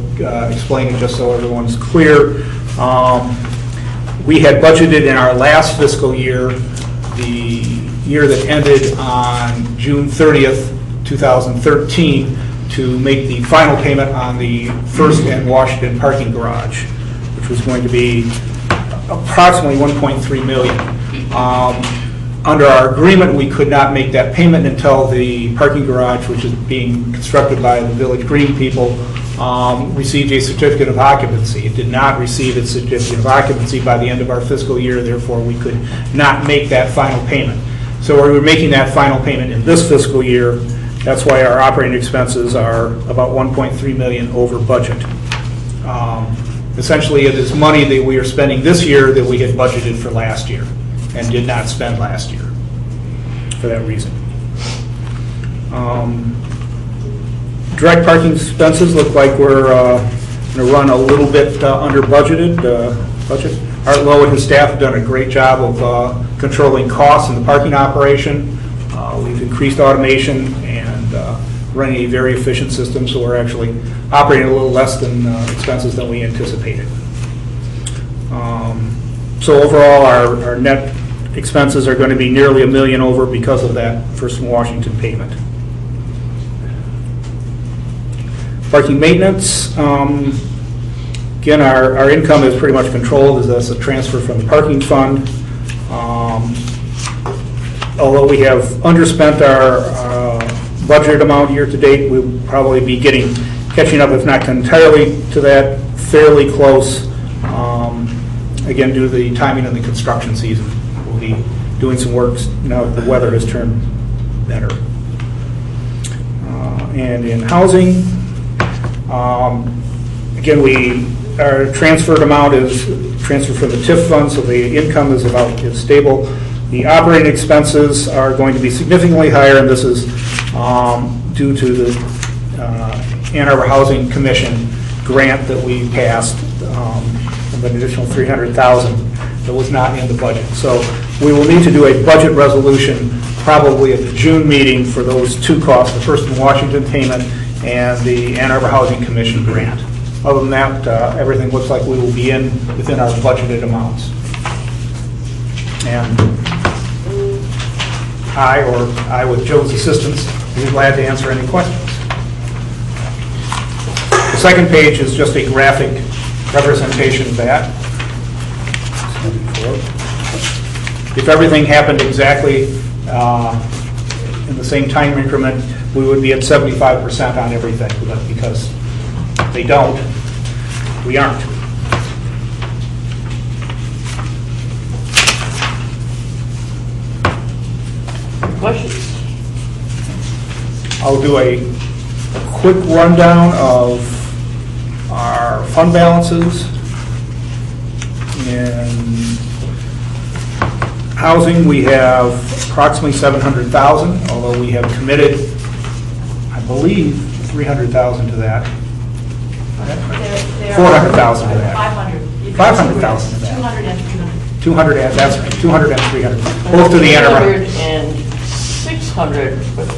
explain it just so everyone's clear. We had budgeted in our last fiscal year, the year that ended on June 30th, 2013, to make the final payment on the First and Washington parking garage, which was going to be approximately $1.3 million. Under our agreement, we could not make that payment until the parking garage, which is being constructed by the Village Green people, received a certificate of occupancy. It did not receive its certificate of occupancy by the end of our fiscal year, therefore we could not make that final payment. So we were making that final payment in this fiscal year. That's why our operating expenses are about $1.3 million over budget. Essentially, it is money that we are spending this year that we had budgeted for last year and did not spend last year for that reason. Direct parking expenses look like we're going to run a little bit under budget. Art Lowe and his staff have done a great job of controlling costs in the parking operation. We've increased automation and running a very efficient system, so we're actually operating a little less than expenses than we anticipated. So overall, our net expenses are going to be nearly $1 million over because of that First and Washington payment. Parking maintenance, again, our income is pretty much controlled as that's a transfer from the parking fund. Although we have underspent our budgeted amount year to date, we'll probably be catching up, if not entirely to that, fairly close. Again, due to the timing of the construction season. We'll be doing some work now that the weather has turned better. And in housing, again, our transferred amount is transferred from the TIF fund, so the income is stable. The operating expenses are going to be significantly higher, and this is due to the Ann Arbor Housing Commission grant that we passed of an additional $300,000 that was not in the budget. So we will need to do a budget resolution probably at the June meeting for those two costs, the First and Washington payment and the Ann Arbor Housing Commission grant. Other than that, everything looks like we will be within our budgeted amounts. And I, with Joe's assistance, will be glad to answer any questions. The second page is just a graphic representation of that. If everything happened exactly in the same time increment, we would be at 75% on everything, but because they don't, we aren't. Questions? I'll do a quick rundown of our fund balances. In housing, we have approximately $700,000, although we have committed, I believe, $300,000 to that. 400,000 to that. 500,000 to that. 200 and 300. 200, that's right, 200 and 300, both to the Ann Arbor. 200 and 600, but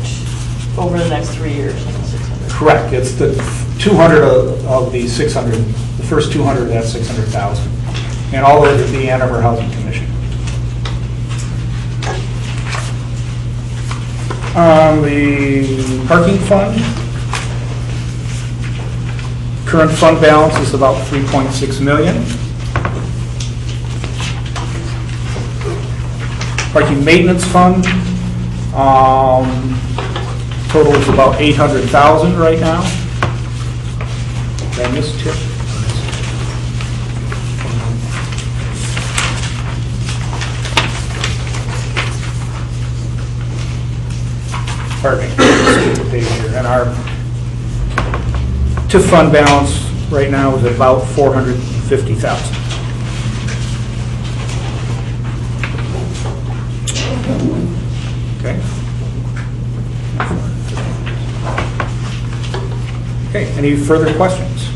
over the next 3 years, 600. Correct, it's the 200 of the 600, the first 200 of that 600,000, and all of it to the Ann Arbor Housing Commission. The parking fund, current fund balance is about $3.6 million. Parking maintenance fund, total is about $800,000 right now. Did I miss TIF? Pardon me. Skip the page here. And our TIF fund balance right now is about $450,000. Okay. Okay, any further questions?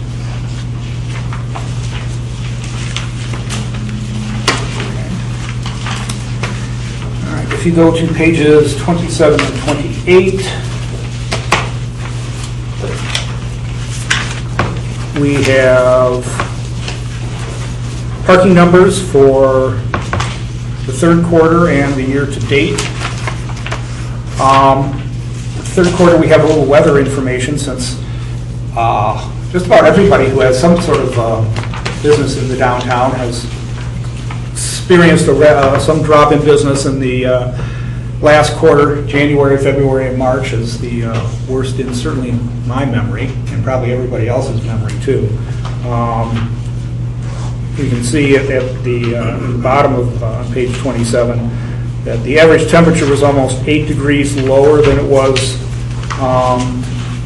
Okay. All right, if you go to pages 27 and 28, we have parking numbers for the third quarter and the year to date. The third quarter, we have a little weather information since just about everybody who has some sort of business in the downtown has experienced some drop in business in the last quarter. January, February, and March is the worst in certainly my memory, and probably everybody else's memory too. You can see at the bottom of page 27 that the average temperature was almost 8 degrees lower than it was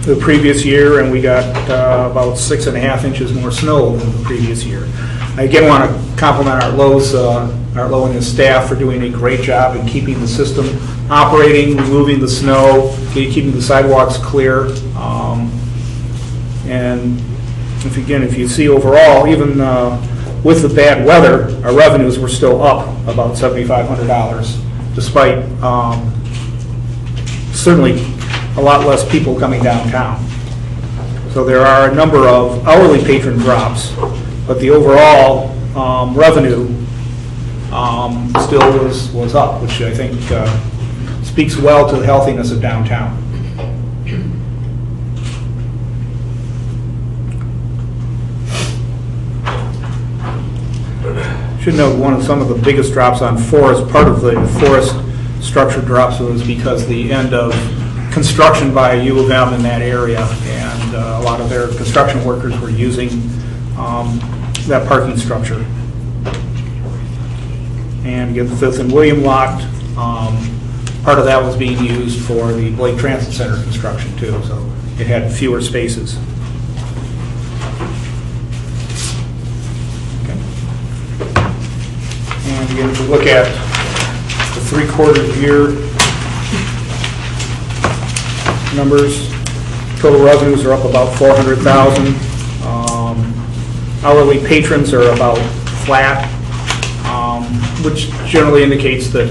the previous year, and we got about 6.5 inches more snow than the previous year. I again want to compliment our Low and his staff for doing a great job in keeping the system operating, removing the snow, keeping the sidewalks clear. And if you see overall, even with the bad weather, our revenues were still up about $7,500, despite certainly a lot less people coming downtown. So there are a number of hourly patron drops, but the overall revenue still was up, which I think speaks well to the healthiness of downtown. Should note some of the biggest drops on forest, part of the forest structure drops was because the end of construction by U of M in that area, and a lot of their construction workers were using that parking structure. And again, the Fifth and William lot, part of that was being used for the Blake Transit Center construction too, so it had fewer spaces. And again, if we look at the 3/4 year numbers, total revenues are up about $400,000. Hourly patrons are about flat, which generally indicates that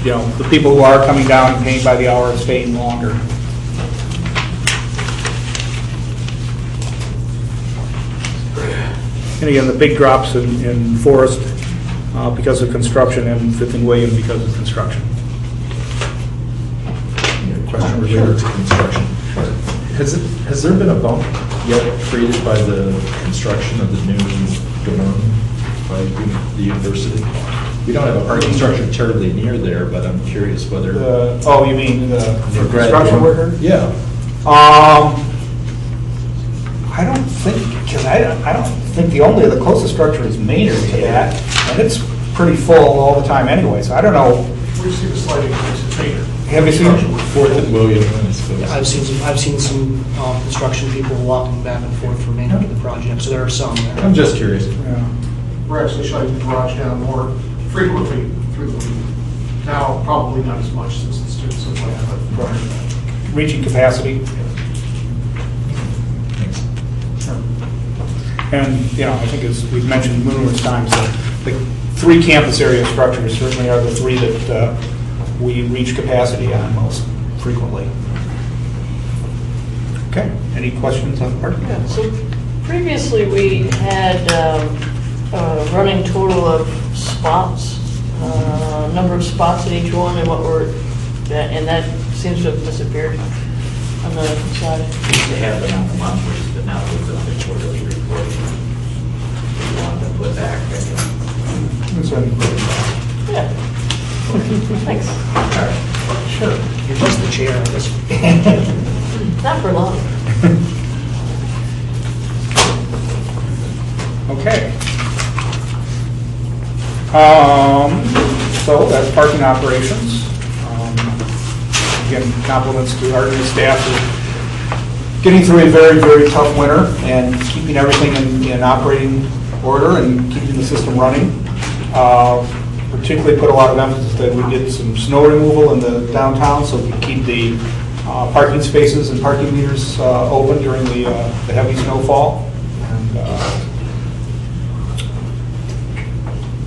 the people who are coming down and paying by the hour are staying longer. And again, the big drops in Forest because of construction, and Fifth and William because of construction. Question related to construction. Has there been a bump yet created by the construction of the new dorm by the university? We don't have a parking structure terribly near there, but I'm curious whether... you mean the construction worker? Yeah. I don't think, because I don't think the closest structure is Maynard to that, and it's pretty full all the time anyway, so I don't know. We've seen a slight increase in Maynard. Have you seen Fourth and William? I've seen some construction people walking back and forth from Maynard to the project, so there are some there. I'm just curious. Yeah. We're actually shutting the garage down more frequently through the week. Now, probably not as much since the students have left, but Reaching capacity. Thanks. And, I think as we've mentioned numerous times, the 3 campus area structures certainly are the 3 that we reach capacity on most frequently. Okay, any questions on parking? Yeah, so previously we had a running total of spots, number of spots in each one, and and that seems to have disappeared on the side. They have been on the monthlies, but now it's on the quarterly report. We want to put back. Yeah. Thanks. Sure. You're just the chair. Not for long. Okay. So that's parking operations. again, compliments to our new staff for getting through a very, very tough winter and keeping everything in operating order and keeping the system running. Particularly put a lot of emphasis that we did some snow removal in the downtown so we could keep the parking spaces and parking meters open during the heavy snowfall. And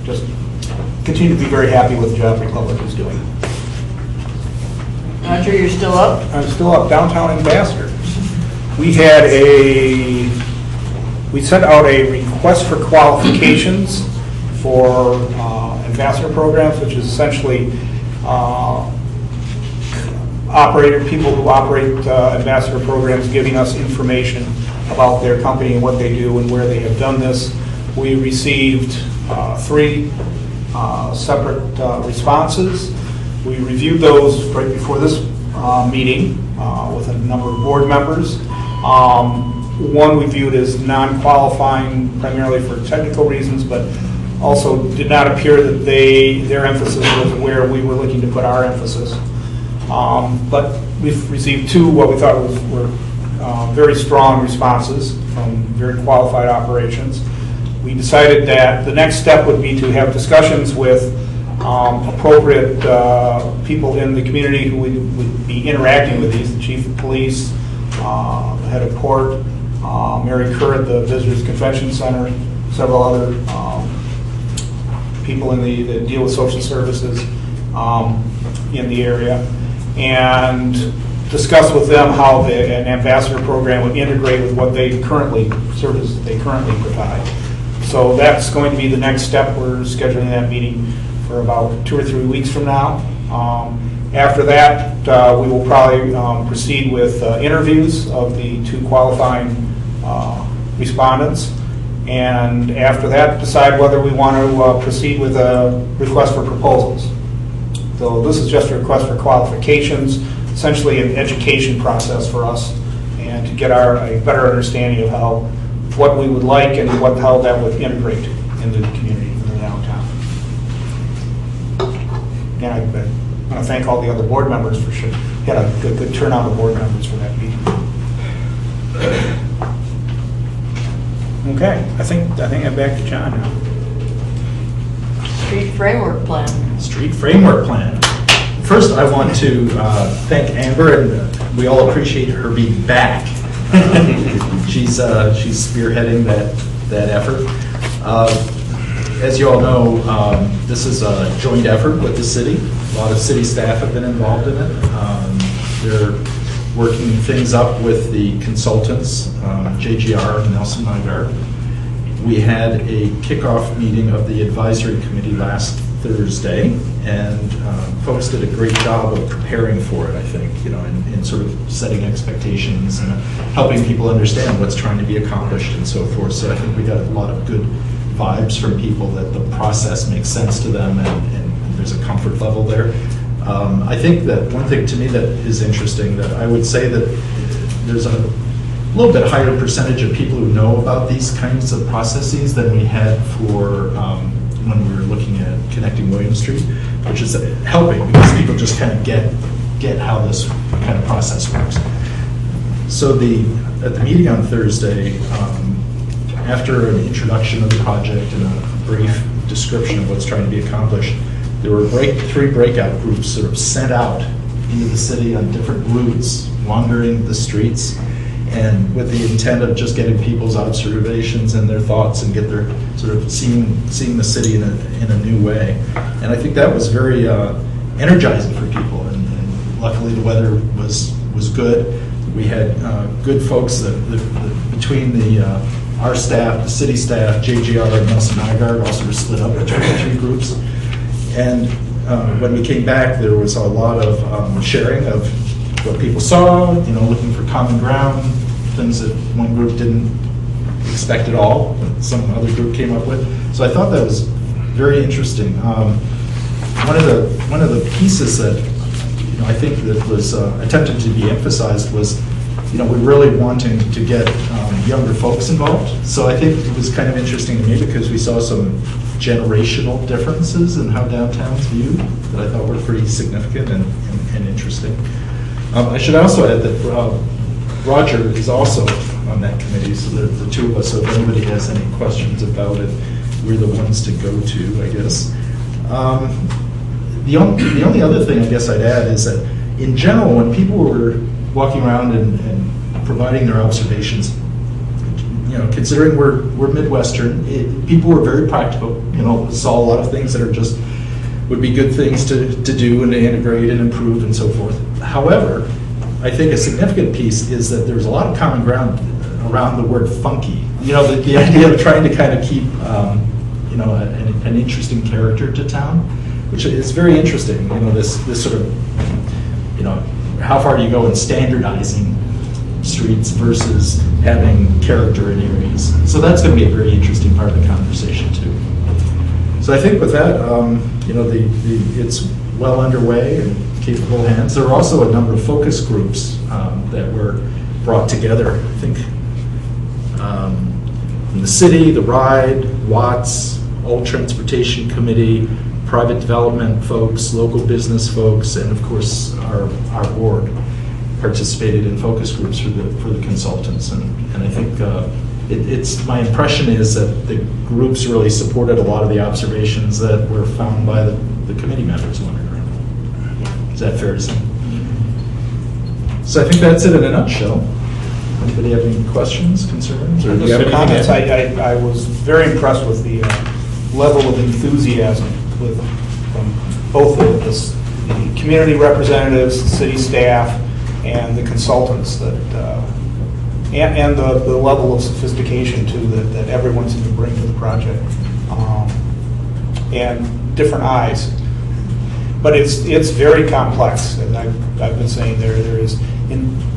just continue to be very happy with the job Republic is doing. Roger, you're still up? I'm still up. Downtown Ambassador. We sent out a request for qualifications for ambassador programs, which is essentially people who operate ambassador programs giving us information about their company and what they do and where they have done this. We received 3 separate responses. We reviewed those right before this meeting with a number of board members. One we viewed as non-qualifying primarily for technical reasons, but also did not appear that their emphasis was where we were looking to put our emphasis. But we've received 2 what we thought were very strong responses from very qualified operations. We decided that the next step would be to have discussions with appropriate people in the community who would be interacting with these, the chief of police, the head of court, Mary Kerr at the Visitors Convention Center, several other people that deal with social services in the area, and discuss with them how an ambassador program would integrate with what services they currently provide. So that's going to be the next step. We're scheduling that meeting for about 2 or 3 weeks from now. After that, we will probably proceed with interviews of the 2 qualifying respondents, and after that, decide whether we want to proceed with a request for proposals. So this is just a request for qualifications, essentially an education process for us, and to get a better understanding of what we would like and how that would integrate into the community, in the downtown. And I want to thank all the other board members for sure. We had a good turnout of board members for that meeting. Okay, I think I'm back to John now. Street framework plan. Street framework plan. First, I want to thank Amber, and we all appreciate her being back. She's spearheading that effort. As you all know, this is a joint effort with the city. A lot of city staff have been involved in it. They're working things up with the consultants, JGR and Nelson Nygaard. We had a kickoff meeting of the advisory committee last Thursday, and folks did a great job of preparing for it, I think, in sort of setting expectations and helping people understand what's trying to be accomplished and so forth. So I think we got a lot of good vibes from people that the process makes sense to them and there's a comfort level there. I think that one thing to me that is interesting, that I would say that there's a little bit higher percentage of people who know about these kinds of processes than we had for when we were looking at connecting William Street, which is helping because people just kind of get how this kind of process works. So at the meeting on Thursday, after an introduction of the project and a brief description of what's trying to be accomplished, there were 3 breakout groups sort of sent out into the city on different routes, wandering the streets, and with the intent of just getting people's observations and their thoughts and get their sort of seeing the city in a new way. And I think that was very energizing for people. And luckily the weather was good. We had good folks between our staff, the city staff, JGR and Nelson Nygaard also were split up into 3 groups. And when we came back, there was a lot of sharing of what people saw, looking for common ground, things that one group didn't expect at all, that some other group came up with. So I thought that was very interesting. One of the pieces that I think that was attempted to be emphasized was, we're really wanting to get younger folks involved. So I think it was kind of interesting to me because we saw some generational differences in how downtown's viewed that I thought were pretty significant and interesting. I should also add that Roger is also on that committee, so the two of us, so if anybody has any questions about it, we're the ones to go to, I guess. The only other thing I guess I'd add is that in general, when people were walking around and providing their observations, considering we're Midwestern, people were very practical, saw a lot of things that are just would be good things to do and to integrate and improve and so forth. However, I think a significant piece is that there's a lot of common ground around the word funky. The idea of trying to kind of keep, an interesting character to town, which is very interesting. This sort of, how far do you go in standardizing streets versus having character in areas? So that's going to be a very interesting part of the conversation too. So I think with that, it's well underway and capable hands. There are also a number of focus groups that were brought together. I think from the city, the RIDE, Watts, All Transportation Committee, private development folks, local business folks, and of course our board participated in focus groups for the consultants. And I think it's my impression is that the groups really supported a lot of the observations that were found by the committee members when we were in. Is that fair to say? So I think that's it in a nutshell. Anybody have any questions, concerns? Or do you have anything comments. to add? I was very impressed with the level of enthusiasm from both the community representatives, city staff, and the consultants and the level of sophistication too that everyone seemed to bring to the project, and different eyes. But it's very complex, and I've been saying there is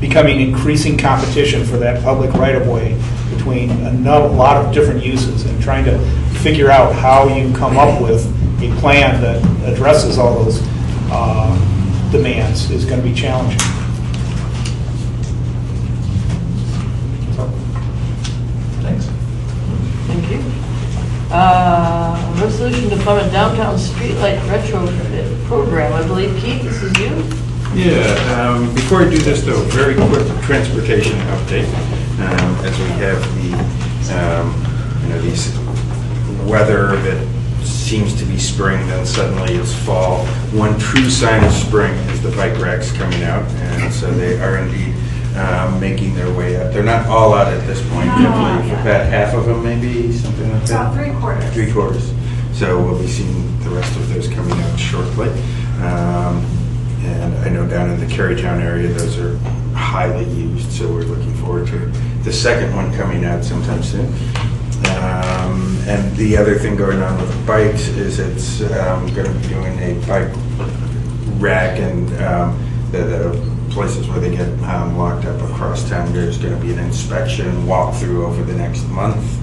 becoming increasing competition for that public right-of-way between a lot of different uses, and trying to figure out how you come up with a plan that addresses all those demands is going to be challenging. Thanks. Thank you. Resolution to fund a downtown streetlight retrofit program. I believe, Keith, this is you? Yeah, before I do this though, very quick transportation update. As we have these weather that seems to be spring, then suddenly it's fall. One true sign of spring is the bike racks coming out, and so they are indeed making their way up. They're not all out at this point. I believe about half of them, maybe something like that. About 3/4. 3/4. So we'll be seeing the rest of those coming out shortly. And I know down in the Carytown area, those are highly used, so we're looking forward to the second one coming out sometime soon. And the other thing going on with bikes is it's going to be doing a bike rack, and the places where they get locked up across town, there's going to be an inspection walkthrough over the next month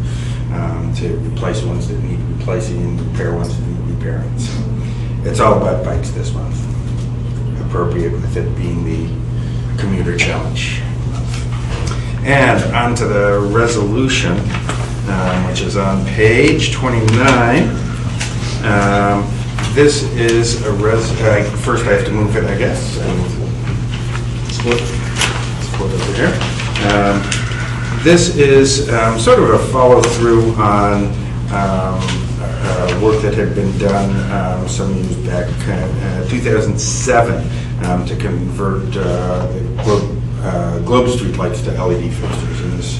to replace ones that need replacing and repair ones that need repairing. So it's all about bikes this month, appropriate with it being the commuter challenge month. And on to the resolution, which is on page 29. This is a first I have to move it, I guess. Split over here. This is sort of a follow-through on work that had been done some years back, 2007, to convert the Globe Street lights to LED fixtures, and this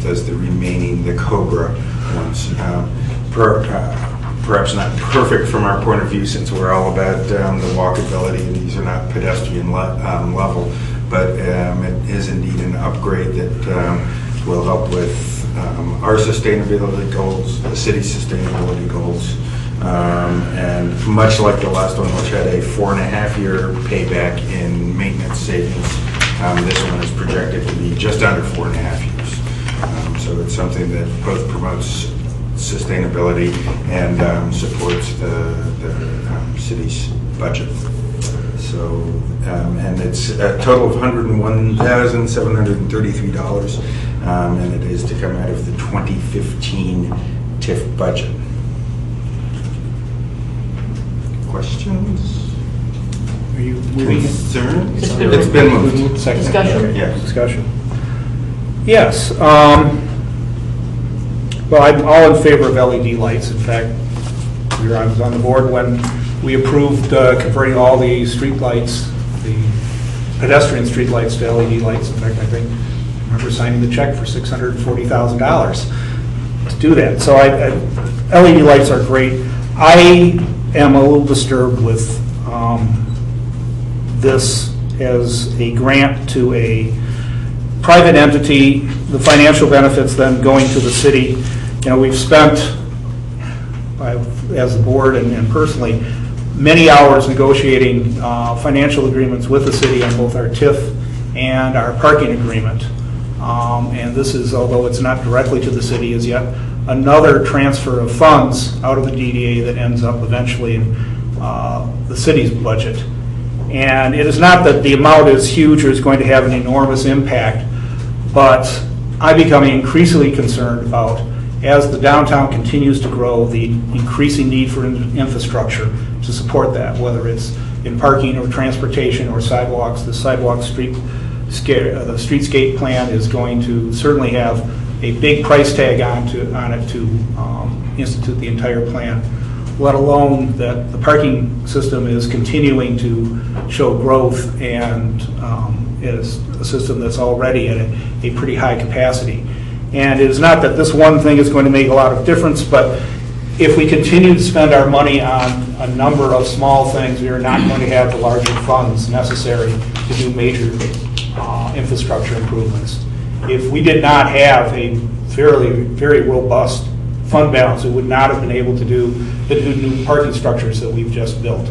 does the remaining, the Cobra ones. Perhaps not perfect from our point of view, since we're all about the walkability, and these are not pedestrian level, but it is indeed an upgrade that will help with our sustainability goals, the city's sustainability goals, and much like the last one, which had a 4.5-year payback in maintenance savings, this one is projected to be just under 4.5 years. So it's something that both promotes sustainability and supports the city's budget. So, and it's a total of $101,733, and it is to come out of the 2015 TIF budget. Questions? Are you moving? Concern? It's been It's been moved. Second. Discussion? Yeah. Discussion. Yes. Well, I'm all in favor of LED lights. In fact, I was on the board when we approved converting all the street lights, the pedestrian street lights to LED lights. In fact, I remember signing the check for $640,000 to do that. So LED lights are great. I am a little disturbed with this as a grant to a private entity, the financial benefits then going to the city. You know, we've spent, as a board and personally, many hours negotiating financial agreements with the city on both our TIF and our parking agreement. And this is, although it's not directly to the city, is yet another transfer of funds out of the DDA that ends up eventually in the city's budget. And it is not that the amount is huge or is going to have an enormous impact, but I'm becoming increasingly concerned about, as the downtown continues to grow, the increasing need for infrastructure to support that, whether it's in parking or transportation or sidewalks. The streetscape plan is going to certainly have a big price tag on it to institute the entire plan, let alone that the parking system is continuing to show growth and is a system that's already at a pretty high capacity. And it is not that this one thing is going to make a lot of difference, but if we continue to spend our money on a number of small things, we are not going to have the larger funds necessary to do major infrastructure improvements. If we did not have a very robust fund balance, we would not have been able to do the new parking structures that we've just built.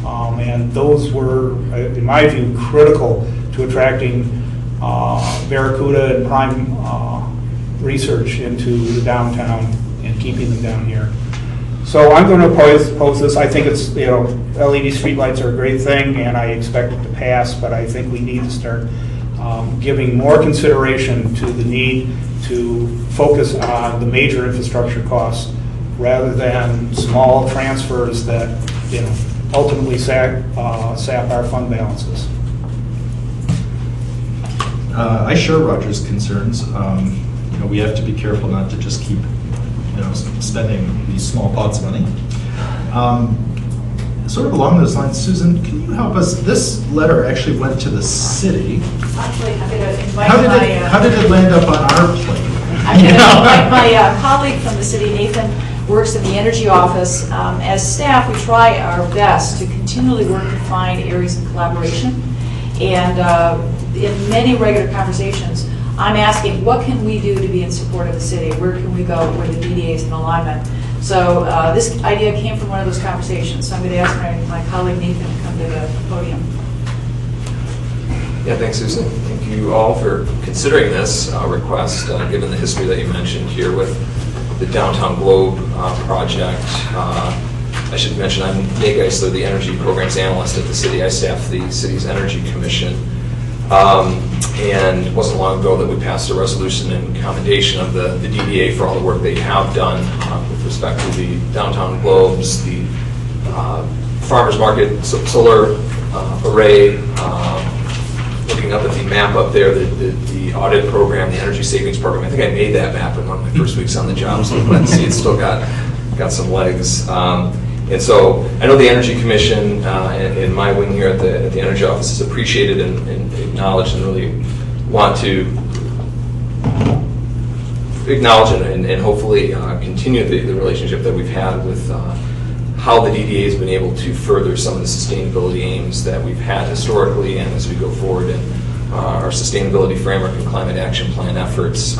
And those were, in my view, critical to attracting Barracuda and Prime research into the downtown and keeping them down here. So I'm going to oppose this. I think it's, LED streetlights are a great thing, and I expect it to pass, but I think we need to start giving more consideration to the need to focus on the major infrastructure costs rather than small transfers that ultimately sap our fund balances. I share Roger's concerns. We have to be careful not to just keep, spending these small pots of money. Sort of along those lines, Susan, can you help us? This letter actually went to the city. Actually, I'm going to invite How did it land up on our plate? I'm going to invite my colleague from the city, Nathan, works in the energy office. As staff, we try our best to continually work to find areas of collaboration. And in many regular conversations, I'm asking, what can we do to be in support of the city? Where can we go where the DDA is in alignment? So this idea came from one of those conversations. So I'm going to ask my colleague Nathan to come to the podium. Yeah, thanks, Susan. Thank you all for considering this request, given the history that you mentioned here with the Downtown Globe project. I should mention I'm Nate Geisler, the Energy Programs Analyst at the city. I staff the city's Energy Commission. And it wasn't long ago that we passed a resolution in commendation of the DDA for all the work they have done with respect to the Downtown Globes, the farmers market solar array, looking up at the map up there, the audit program, the energy savings program. I think I made that map in one of my first weeks on the job, so you can see it's still got some legs. And so I know the Energy Commission and my wing here at the Energy Office is appreciated and acknowledged, and really want to acknowledge and hopefully continue the relationship that we've had with how the DDA has been able to further some of the sustainability aims that we've had historically and as we go forward in our sustainability framework and climate action plan efforts.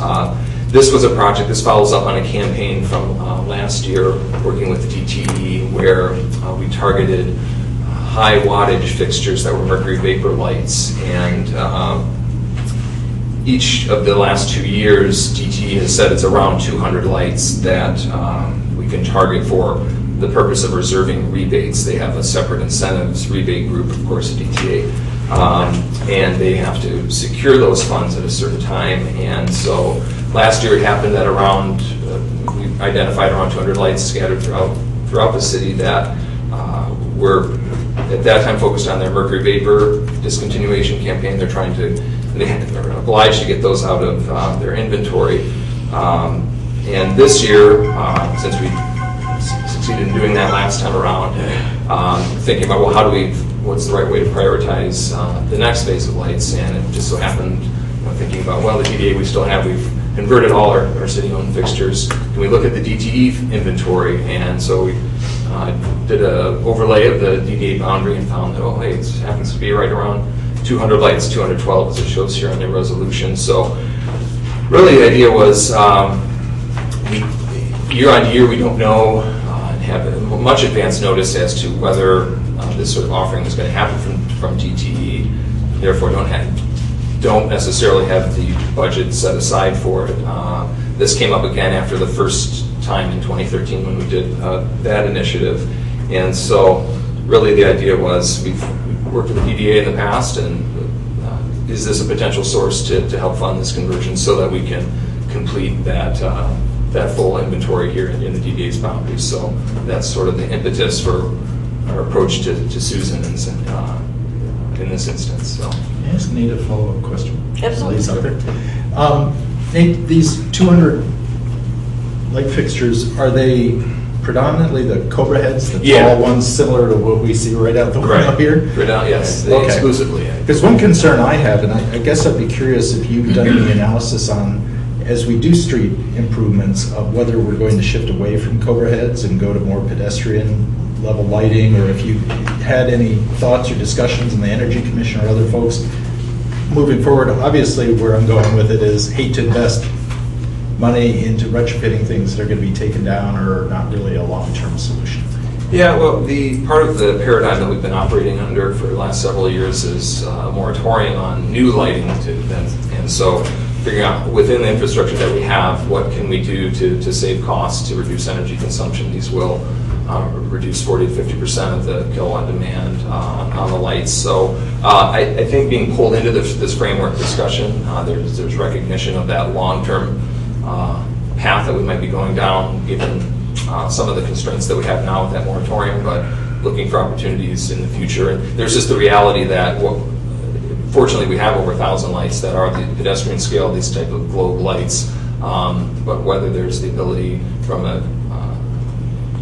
This was a project, this follows up on a campaign from last year working with the DTE where we targeted high wattage fixtures that were mercury vapor lights, and each of the last 2 years DTE has said it's around 200 lights that we can target for the purpose of reserving rebates. They have a separate incentives rebate group, of course, at DTA, and they have to secure those funds at a certain time. And so last year it happened that around, we identified around 200 lights scattered throughout the city that were at that time focused on their mercury vapor discontinuation campaign. They're they're obliged to get those out of their inventory. And this year, since we succeeded in doing that last time around, thinking about, well, what's the right way to prioritize the next phase of lights? And it just so happened, thinking about, well, the DDA we still have, we've converted all our city-owned fixtures. Can we look at the DTE inventory? And so we did an overlay of the DDA boundary and found that, oh, hey, it happens to be right around 200 lights, 212 as it shows here on the resolution. So really the idea was year on year we don't know and have much advance notice as to whether this sort of offering is going to happen from DTE. Therefore, don't necessarily have the budget set aside for it. This came up again after the first time in 2013 when we did that initiative. And so really the idea was we've worked with the DDA in the past, and is this a potential source to help fund this conversion so that we can complete that full inventory here in the DDA's boundaries. So that's sort of the impetus for our approach to Susan in this instance. So. Can I ask Nate a follow-up question? Absolutely. Lee's out there. Nate, these 200 light fixtures, are they predominantly the Cobra heads, the tall ones, similar to what we see right out the window here? Yes, Okay. Exclusively. Because one concern I have, and I guess I'd be curious if you've done any analysis on, as we do street improvements, of whether we're going to shift away from Cobra heads and go to more pedestrian level lighting, or if you had any thoughts or discussions in the Energy Commission or other folks moving forward. Obviously, where I'm going with it is hate to invest money into retrofitting things that are going to be taken down or not really a long-term solution. Yeah, well, the part of the paradigm that we've been operating under for the last several years is a moratorium on new lighting, and so figuring out within the infrastructure that we have, what can we do to save costs, to reduce energy consumption. These will reduce 40 to 50% of the kilowatt demand on the lights. So I think being pulled into this framework discussion, there's recognition of that long-term path that we might be going down, given some of the constraints that we have now with that moratorium, but looking for opportunities in the future. And there's just the reality that, fortunately, we have over 1,000 lights that are the pedestrian scale, these type of globe lights, but whether there's the ability from a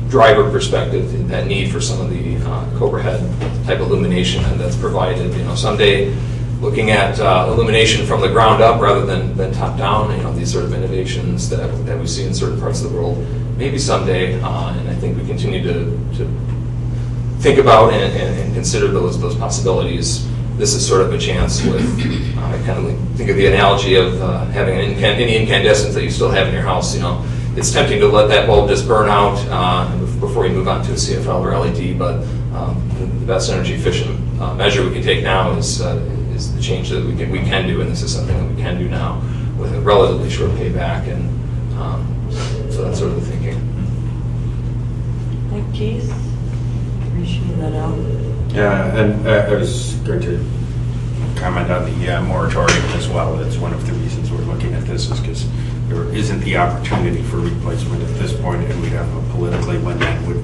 driver perspective, that need for some of the Cobra head type illumination that's provided. Someday, looking at illumination from the ground up rather than top down, these sort of innovations that we see in certain parts of the world, maybe someday, and I think we continue to think about and consider those possibilities. This is sort of a chance with, I kind of think of the analogy of having any incandescents that you still have in your house. It's tempting to let that bulb just burn out before you move on to a CFL or LED, but the best energy efficient measure we can take now is the change that we can do, and this is something that we can do now with a relatively short payback, and so that's sort of the thinking. Thank you, Keith. Appreciate that out. Yeah, and I was going to comment on the moratorium as well. That's one of the reasons we're looking at this, is because there isn't the opportunity for replacement at this point, and we don't know politically when that would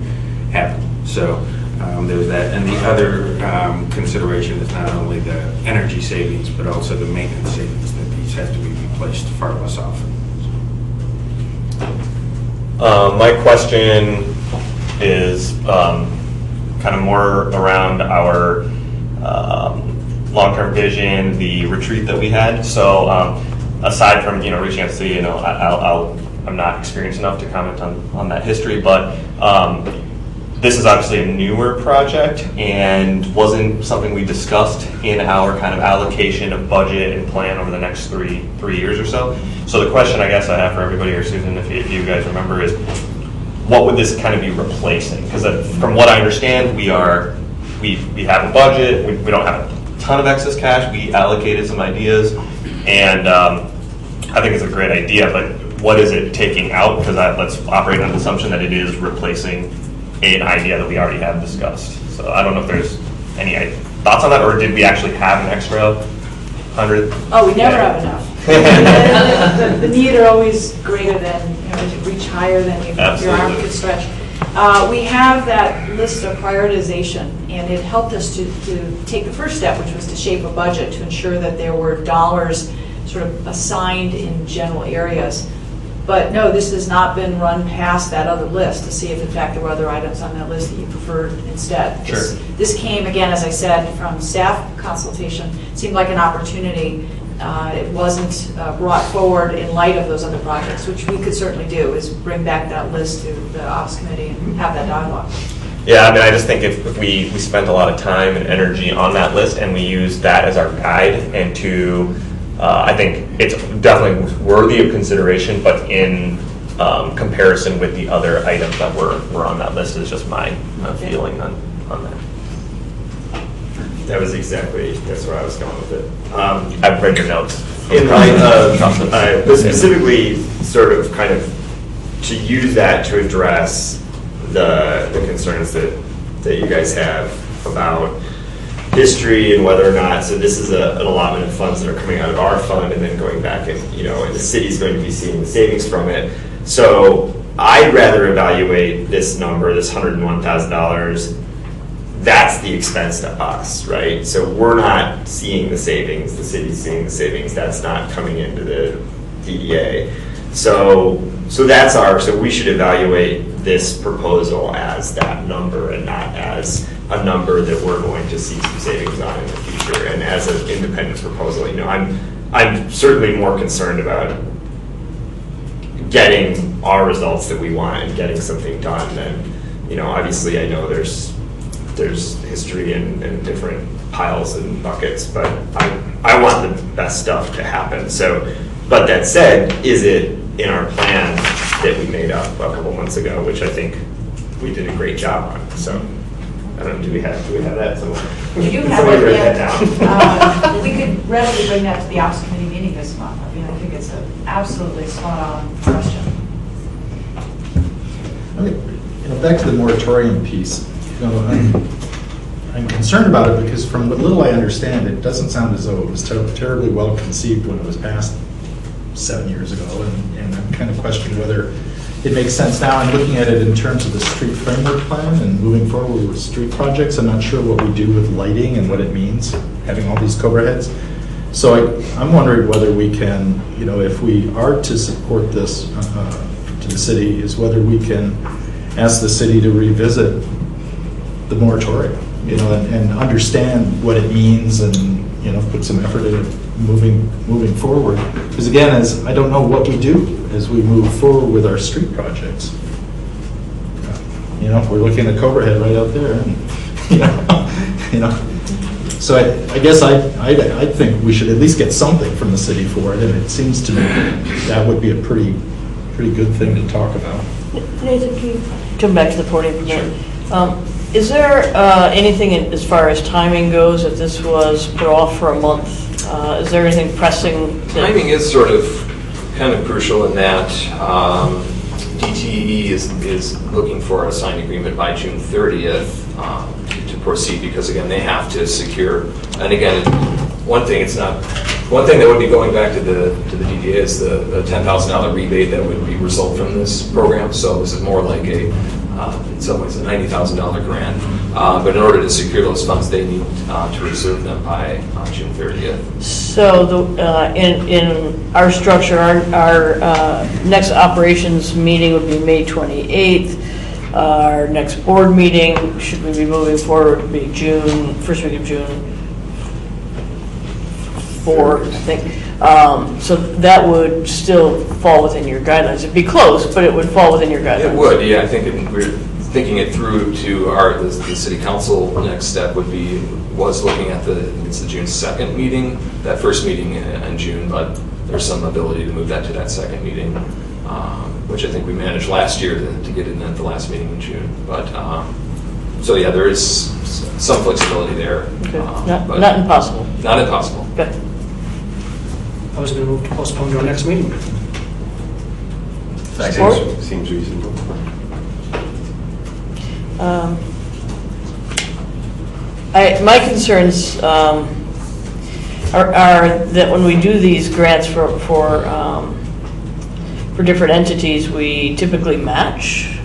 happen. So there's that. And the other consideration is not only the energy savings, but also the maintenance savings, that these have to be replaced far less often. My question is kind of more around our long-term vision, the retreat that we had. So aside from reaching out to the city, I'm not experienced enough to comment on that history, but this is obviously a newer project and wasn't something we discussed in our kind of allocation of budget and plan over the next three years or so. So the question I guess I have for everybody, or Susan, if you guys remember, is what would this kind of be replacing? Because from what I understand, we have a budget. We don't have a ton of excess cash. We allocated some ideas, and I think it's a great idea. But what is it taking out? Because let's operate on the assumption that it is replacing an idea that we already have discussed. So I don't know if there's any thoughts on that, or did we actually have an extra 100? Oh, we never have enough. The need are always greater than, to reach higher than your arm could stretch. We have that list of prioritization, and it helped us to take the first step, which was to shape a budget to ensure that there were dollars sort of assigned in general areas. But no, this has not been run past that other list to see if in fact there were other items on that list that you preferred instead. Sure. This came, again, as I said, from staff consultation. It seemed like an opportunity. It wasn't brought forward in light of those other projects, which we could certainly do, is bring back that list to the Ops Committee and have that dialogue. Yeah, I mean, I just think if we spent a lot of time and energy on that list and we used that as our guide and to, I think it's definitely worthy of consideration, but in comparison with the other items that were on that list is just my feeling on that. That was exactly, that's where I was going with it. I've read your notes. In light of, but specifically sort of kind of to use that to address the concerns that you guys have about history and whether or not, so this is an allotment of funds that are coming out of our fund and then going back and, and the city's going to be seeing the savings from it. So I'd rather evaluate this number, this $101,000, that's the expense to us, right? So we're not seeing the savings, the city's seeing the savings, that's not coming into the DDA. So that's so we should evaluate this proposal as that number and not as a number that we're going to see some savings on in the future. And as an independent proposal, I'm certainly more concerned about getting our results that we want and getting something done than, obviously I know there's history and different piles and buckets, but I want the best stuff to happen. So, but that said, is it in our plan that we made up a couple months ago, which I think we did a great job on. So, I don't know, do we have that somewhere? We do have Somebody it, write yeah. that down. We could readily bring that to the Ops Committee meeting this month. I mean, I think it's an absolutely spot-on question. Back to the moratorium piece. I'm concerned about it because from what little I understand, it doesn't sound as though it was terribly well conceived when it was passed 7 years ago, and I'm kind of questioning whether it makes sense now. I'm looking at it in terms of the street framework plan and moving forward with street projects. I'm not sure what we do with lighting and what it means, having all these Cobra heads. So I'm wondering whether we can, if we are to support this to the city, is whether we can ask the city to revisit the moratorium, and understand what it means and, put some effort in it moving forward. Because again, as I don't know what we do as we move forward with our street projects. We're looking at Cobra Head right out there, and So I guess I think we should at least get something from the city for it, and it seems to me that would be a pretty good thing to talk about. Nathan, can you come back to the podium for a minute? Is there anything as far as timing goes, if this was put off for a month? Is there anything pressing? Timing is sort of kind of crucial in that DTE is looking for a signed agreement by June 30th to proceed, because again, they have to secure, and again, one thing that would be going back to the DDA is the $10,000 rebate that would be result from this program. So this is more like in some ways a $90,000 grant. But in order to secure those funds, they need to reserve them by June 30th. So in our structure, our next operations meeting would be May 28th. Our next board meeting, should we be moving forward, would be first week of June 4th, I think. So that would still fall within your guidelines. It'd be close, but it would fall within your guidelines. It would, yeah. I think we're thinking it through to the city council. Next step was looking at the June 2nd meeting, that first meeting in June, but there's some ability to move that to that second meeting, which I think we managed last year to get in at the last meeting in June. But so yeah, there is some flexibility there. Okay. Not impossible. Not impossible. Okay. I was going to move to postpone to our next meeting. Seems reasonable. My concerns are that when we do these grants for different entities, we typically match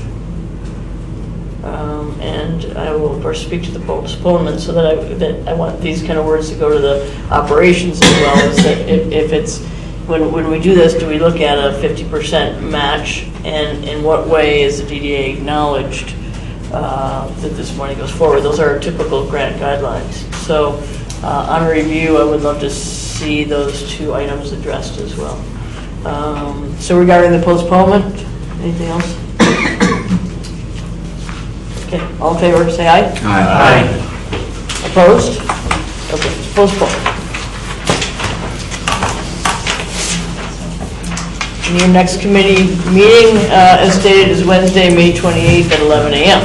And I will, of course, speak to the postponement so that I want these kind of words to go to the operations as well, is that if it's, when we do this, do we look at a 50% match, and in what way is the DDA acknowledged that this money goes forward? Those are our typical grant guidelines. So on review, I would love to see those two items addressed as well. So regarding the postponement, anything else? Okay, all in favor, say aye. Aye. Opposed? Okay, it's postponed. And your next committee meeting, as stated, is Wednesday, May 28th at 11 a.m.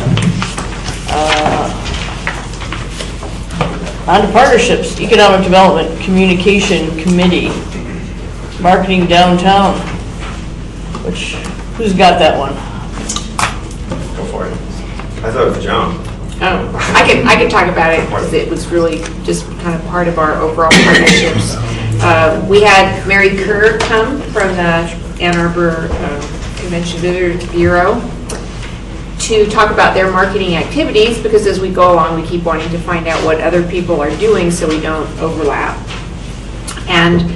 On to partnerships, Economic Development Communication Committee, Marketing Downtown, who's got that one? Go for it. I thought it was Joan. Oh, I can talk about it because it was really just kind of part of our overall partnerships. We had Mary Kerr come from the Ann Arbor Convention Visitors Bureau to talk about their marketing activities, because as we go along, we keep wanting to find out what other people are doing so we don't overlap. And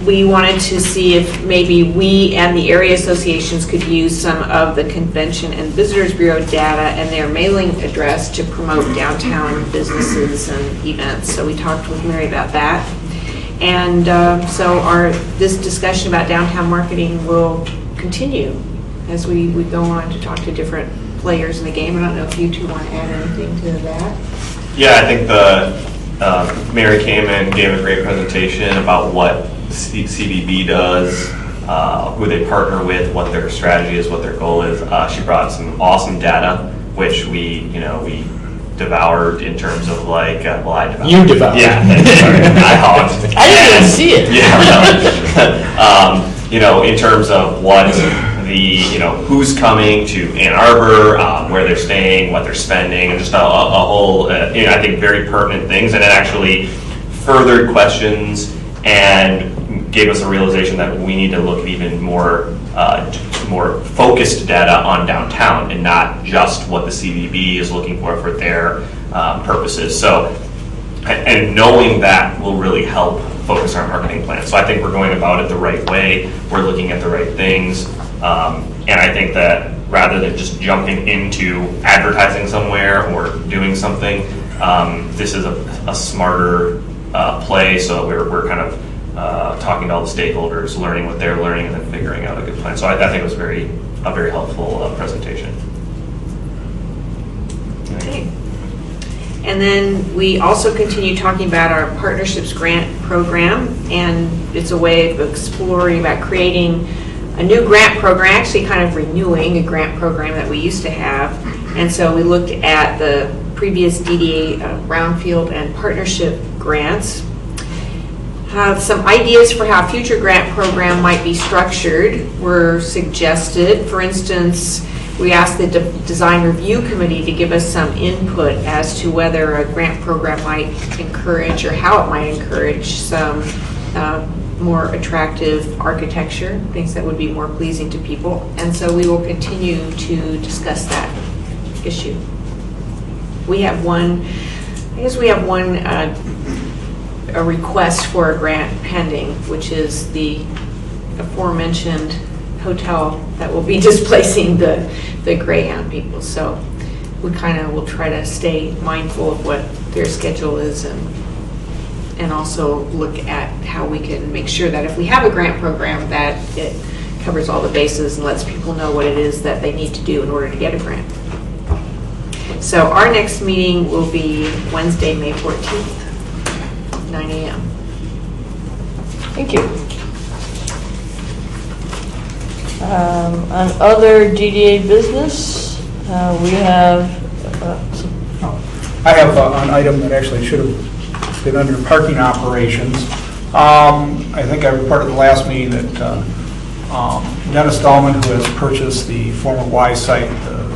we wanted to see if maybe we and the area associations could use some of the Convention and Visitors Bureau data and their mailing address to promote downtown businesses and events. So we talked with Mary about that. And so this discussion about downtown marketing will continue as we go on to talk to different players in the game. I don't know if you two want to add anything to that. Yeah, I think Mary came and gave a great presentation about what CDB does, who they partner with, what their strategy is, what their goal is. She brought some awesome data, which we devoured in terms of like, well, I devoured. You devoured. Yeah, sorry, I hogged. I didn't even see it. Yeah, in terms of what who's coming to Ann Arbor, where they're staying, what they're spending, and just a whole, I think, very pertinent things. And it actually furthered questions and gave us a realization that we need to look at even more focused data on downtown and not just what the CVB is looking for their purposes. So, and knowing that will really help focus our marketing plan. So I think we're going about it the right way. We're looking at the right things. And I think that rather than just jumping into advertising somewhere or doing something, this is a smarter play. So we're kind of talking to all the stakeholders, learning what they're learning, and then figuring out a good plan. So I think it was a very helpful presentation. Okay. And then we also continue talking about our partnerships grant program, and it's a way of exploring about creating a new grant program, actually kind of renewing a grant program that we used to have. And so we looked at the previous DDA brownfield and partnership grants. Some ideas for how future grant program might be structured were suggested. For instance, we asked the Design Review Committee to give us some input as to whether a grant program might encourage or how it might encourage some more attractive architecture, things that would be more pleasing to people. And so we will continue to discuss that issue. We have a request for a grant pending, which is the aforementioned hotel that will be displacing the Greyhound people. So we kind of will try to stay mindful of what their schedule is and also look at how we can make sure that if we have a grant program that it covers all the bases and lets people know what it is that they need to do in order to get a grant. So our next meeting will be Wednesday, May 14th. 9 a.m. Thank you. On other DDA business, we have I have an item that actually should have been under parking operations. I think I reported at the last meeting that Dennis Dahlman, who has purchased the former Y site, the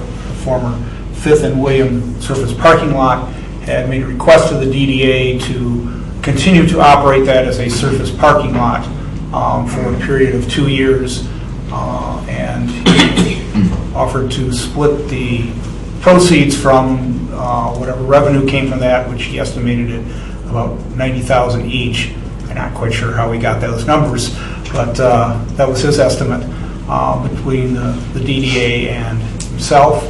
former 5th and William surface parking lot, had made a request to the DDA to continue to operate that as a surface parking lot for a period of 2 years. And he offered to split the proceeds from whatever revenue came from that, which he estimated at about $90,000 each. I'm not quite sure how he got those numbers, but that was his estimate between the DDA and himself.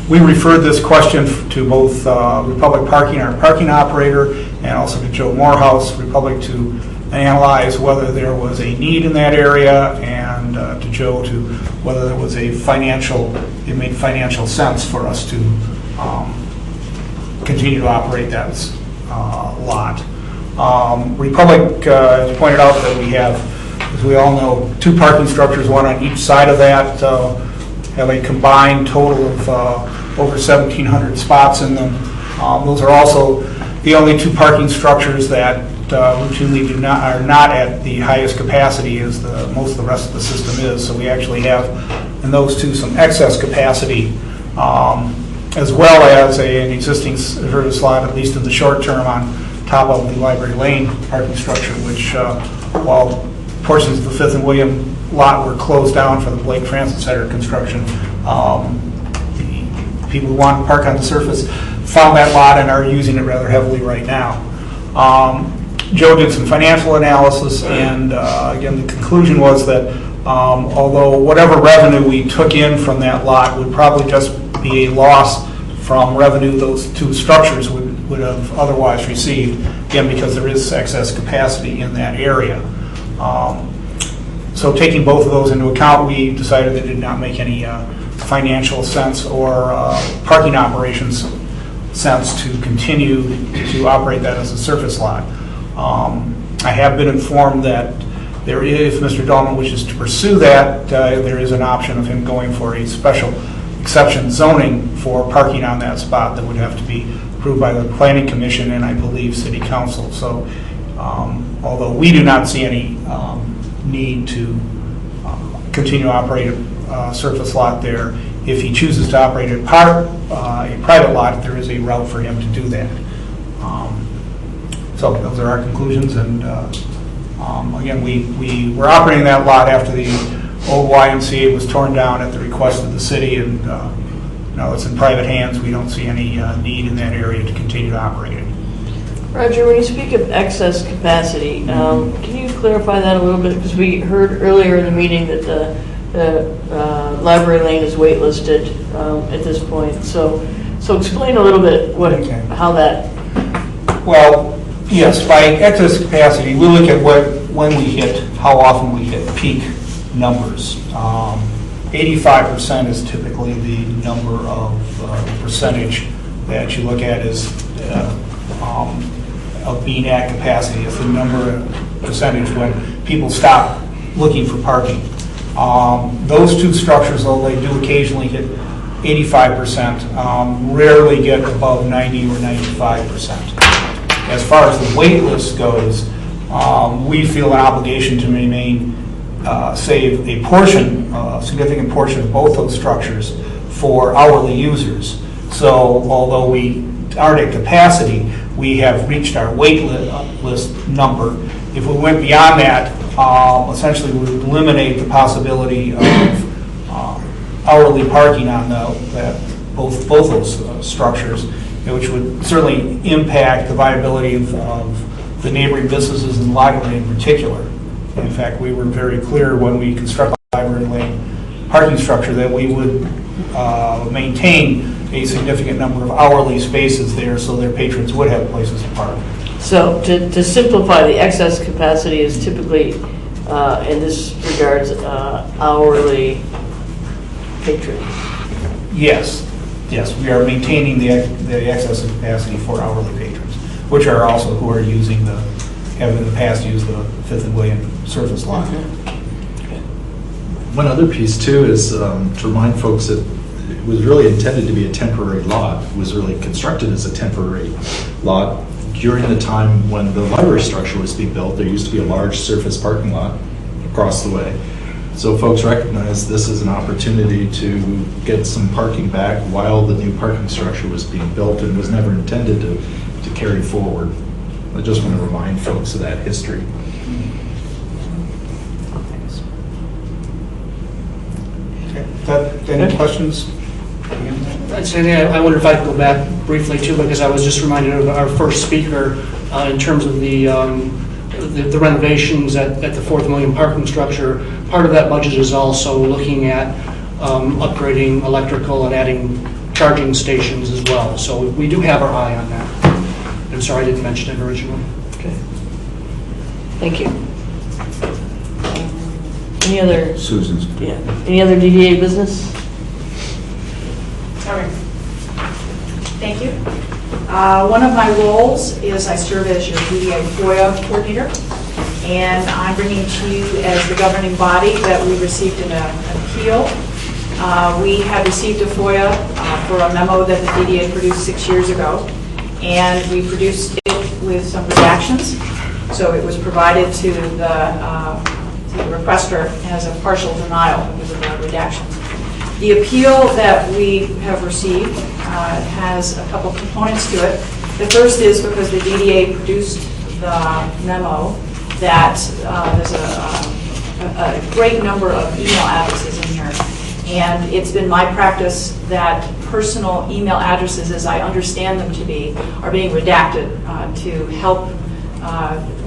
We referred this question to both Republic Parking, our parking operator, and also to Joe Morehouse, Republic, to analyze whether there was a need in that area, and to Joe to whether there was it made financial sense for us to continue to operate that lot. Republic pointed out that we have, as we all know, 2 parking structures, one on each side of that, have a combined total of over 1,700 spots in them. Those are also the only 2 parking structures that routinely are not at the highest capacity as most of the rest of the system is. So we actually have in those 2 some excess capacity, as well as an existing service lot, at least in the short term, on top of the Library Lane parking structure, which while portions of the 5th and William lot were closed down for the Blake Transit Center construction, the people who want to park on the surface found that lot and are using it rather heavily right now. Joe did some financial analysis, and again, the conclusion was that although whatever revenue we took in from that lot would probably just be a loss from revenue those 2 structures would have otherwise received, again, because there is excess capacity in that area. So taking both of those into account, we decided that it did not make any financial sense or parking operations sense to continue to operate that as a surface lot. I have been informed that there is, if Mr. Dahlman wishes to pursue that, there is an option of him going for a special exception zoning for parking on that spot that would have to be approved by the Planning Commission and I believe City Council. So although we do not see any need to continue to operate a surface lot there, if he chooses to operate a private lot, there is a route for him to do that. So those are our conclusions, and again, we were operating that lot after the old YMCA was torn down at the request of the city, and now it's in private hands. We don't see any need in that area to continue to operate it. Roger, when you speak of excess capacity, can you clarify that a little bit? Because we heard earlier in the meeting that the Library Lane is waitlisted at this point. So explain a little bit how that. Well, yes, by excess capacity, we look at when we hit, how often we hit peak numbers. 85% is typically the number of percentage that you look at as of being at capacity. It's the number of percentage when people stop looking for parking. Those 2 structures, though they do occasionally hit 85%, rarely get above 90 or 95%. As far as the wait list goes, we feel an obligation to save a portion, a significant portion of both those structures for hourly users. So although we aren't at capacity, we have reached our wait list number. If we went beyond that, essentially we would eliminate the possibility of hourly parking on both those structures, which would certainly impact the viability of the neighboring businesses in the Library Lane in particular. In fact, we were very clear when we constructed the Library Lane parking structure that we would maintain a significant number of hourly spaces there so their patrons would have places to park. So to simplify, the excess capacity is typically, in this regards, hourly patrons. Yes, we are maintaining the excess capacity for hourly patrons, which are also who are have in the past used the 5th and William surface lot. One other piece too is to remind folks that it was really intended to be a temporary lot. It was really constructed as a temporary lot. During the time when the library structure was being built, there used to be a large surface parking lot across the way. So folks recognized this as an opportunity to get some parking back while the new parking structure was being built and was never intended to carry forward. I just want to remind folks of that history. Any questions? I wonder if I could go back briefly too, because I was just reminded of our first speaker in terms of the renovations at the 4th Million parking structure. Part of that budget is also looking at upgrading electrical and adding charging stations as well. So we do have our eye on that. I'm sorry I didn't mention it originally. Okay. Thank you. Any other? Susan's. Yeah. Any other DDA business? All right. Thank you. One of my roles is I serve as your DDA FOIA coordinator, and I'm bringing to you as the governing body that we received an appeal. We had received a FOIA for a memo that the DDA produced 6 years ago, and we produced it with some redactions. So it was provided to the requester as a partial denial because of the redactions. The appeal that we have received has a couple components to it. The first is because the DDA produced the memo that there's a great number of email addresses in here. And it's been my practice that personal email addresses, as I understand them to be, are being redacted to help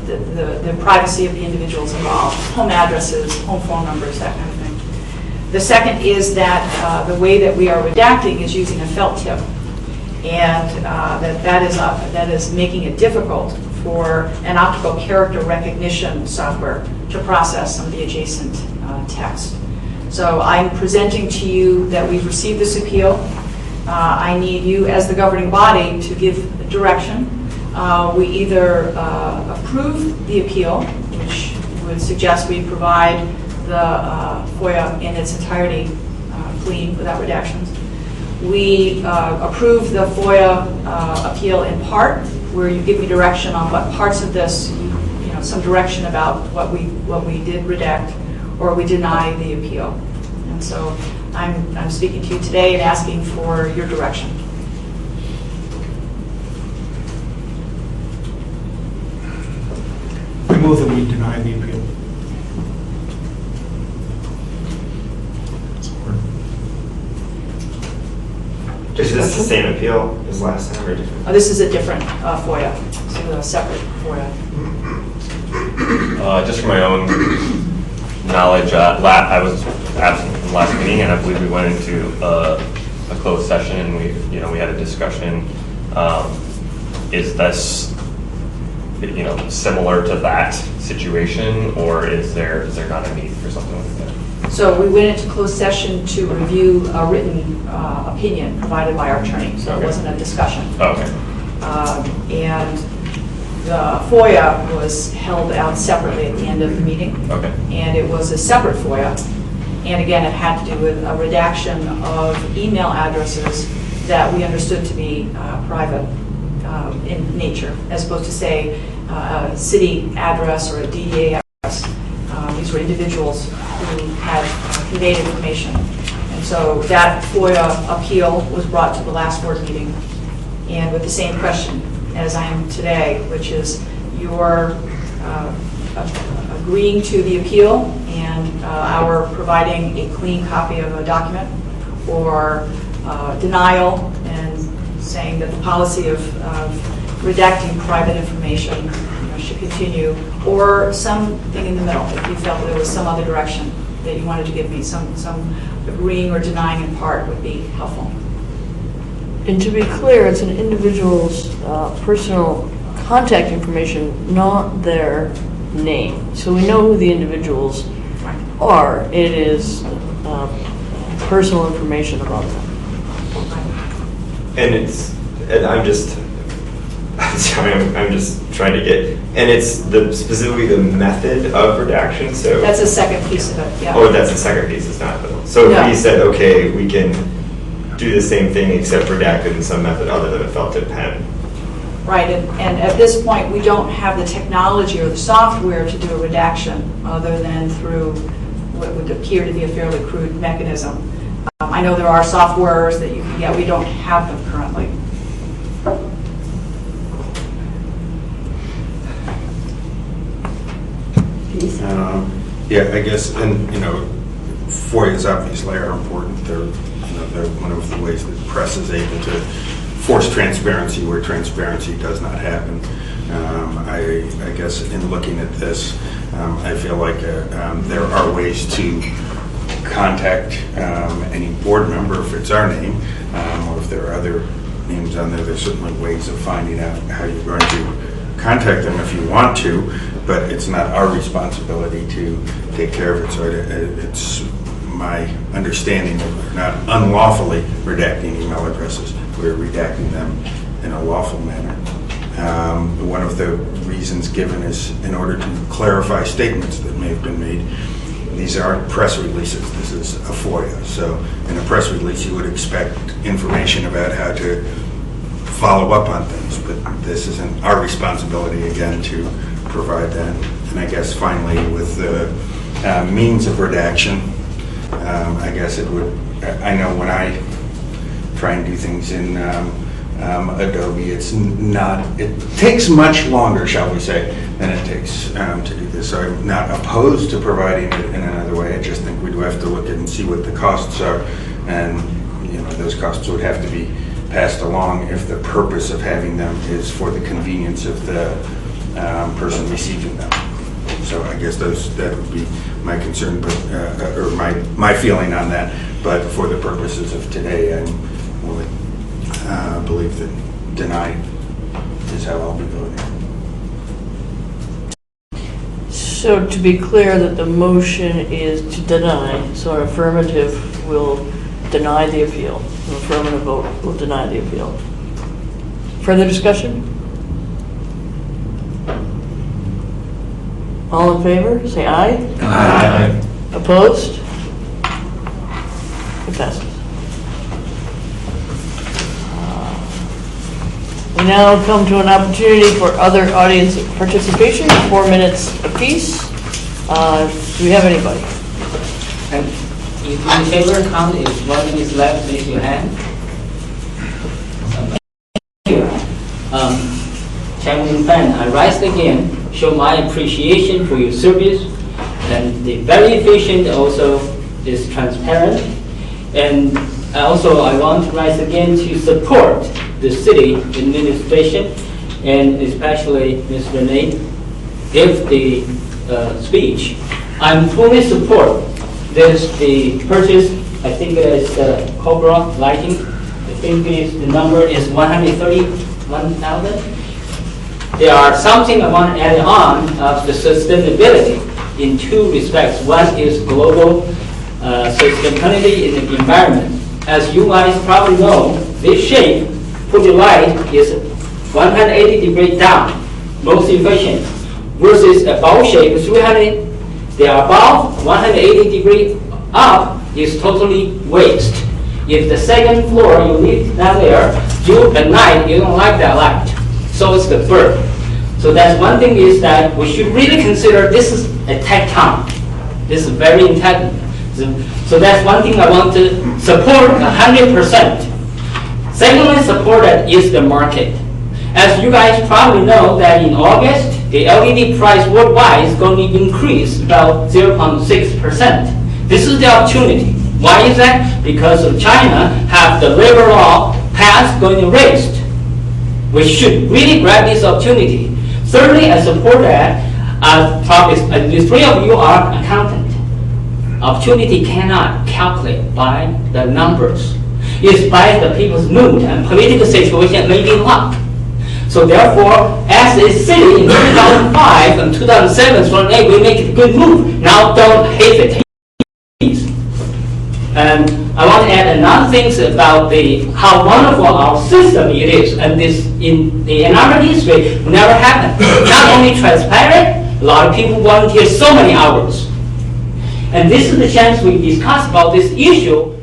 the privacy of the individuals involved. Home addresses, home phone numbers, that kind of thing. The second is that the way that we are redacting is using a felt tip, and that is making it difficult for an optical character recognition software to process some of the adjacent text. So I'm presenting to you that we've received this appeal. I need you as the governing body to give direction. We either approve the appeal, which would suggest we provide the FOIA in its entirety clean without redactions. We approve the FOIA appeal in part, where you give me direction on what parts of this, some direction about what we did redact, or we deny the appeal. And so I'm speaking to you today and asking for your direction. I move that we deny the appeal. Is this the same appeal as last time or different? This is a different FOIA. This is a separate FOIA. Just from my own knowledge, I was absent from the last meeting, and I believe we went into a closed session, and we had a discussion. Is this similar to that situation, or is there not a need for something like that? So we went into closed session to review a written opinion provided by our attorney, so it wasn't a discussion. Okay. And the FOIA was held out separately at the end of the meeting. Okay. And it was a separate FOIA. And again, it had to do with a redaction of email addresses that we understood to be private in nature, as opposed to, say, a city address or a DDA address. These were individuals who had conveyed information. And so that FOIA appeal was brought to the last board meeting, and with the same question as I am today, which is your agreeing to the appeal and our providing a clean copy of a document, or denial and saying that the policy of redacting private information should continue, or something in the middle, if you felt there was some other direction that you wanted to give me, some agreeing or denying in part would be helpful. And to be clear, it's an individual's personal contact information, not their name. So we know who the individuals are. It is personal information about them. And I'm just trying to get, and it's specifically the method of redaction. So that's a second piece of it. Yeah. Oh, that's a second piece. It's not. So no. If we said, okay, we can do the same thing except redacted in some method other than a felt tip pen. Right, and at this point, we don't have the technology or the software to do a redaction other than through what would appear to be a fairly crude mechanism. I know there are softwares that you can get. We don't have them currently. Yeah, I guess, and FOIAs obviously are important. They're one of the ways that the press is able to force transparency where transparency does not happen. I guess in looking at this, I feel like there are ways to contact any board member if it's our name, or if there are other names on there. There's certainly ways of finding out how you're going to contact them if you want to, but it's not our responsibility to take care of it. So it's my understanding that we're not unlawfully redacting email addresses. We're redacting them in a lawful manner. One of the reasons given is in order to clarify statements that may have been made. These aren't press releases. This is a FOIA. So in a press release, you would expect information about how to follow up on things, but this isn't our responsibility, again, to provide that. And I guess finally, with the means of redaction, I guess it would, I know when I try and do things in Adobe, it takes much longer, shall we say, than it takes to do this. So I'm not opposed to providing it in another way. I just think we do have to look at and see what the costs are, and those costs would have to be passed along if the purpose of having them is for the convenience of the person receiving them. So I guess that would be my concern, but or my feeling on that. But for the purposes of today, I would believe that deny is how I'll be voting. So to be clear, that the motion is to deny, so an affirmative will deny the appeal. An affirmative vote will deny the appeal. Further discussion? All in favor, say aye. Aye. Opposed? It passes. We now come to an opportunity for other audience participation, 4 minutes apiece. Do we have anybody? And if in favor count, if 1 minute left, raise your hand. Thank you. Chairman Fan, I rise again, show my appreciation for your service, and the very efficient also is transparent. And also I want to rise again to support the city administration, and especially Mr. Nate gave the speech. I'm fully support this, the purchase, I think it is Cobra lighting. I think the number is 131,000. There are something I want to add on of the sustainability in 2 respects. One is global sustainability in the environment. As you guys probably know, this shape for the light is 180 degrees down, most efficient, versus a bowl shape 300. They are about 180 degrees up is totally waste. If the second floor you leave down there, at night you don't like that light, so it's the burn. So that's one thing is that we should really consider this is a tech town. This is very intelligent. So that's one thing I want to support 100%. Secondly, supported is the market. As you guys probably know that in August, the LED price worldwide is going to increase about 0.6%. This is the opportunity. Why is that? Because of China have the labor law passed going to raise. We should really grab this opportunity. Thirdly, I support that. The 3 of you are accountant. Opportunity cannot calculate by the numbers. It's by the people's mood and political situation, maybe luck. So therefore, as a city in 2005 and 2007, 2008, we make a good move. Now don't hate it. And I want to add another thing about how wonderful our system it is. And this in the NRA history never happened. Not only transparent, a lot of people volunteer so many hours. And this is the chance we discuss about this issue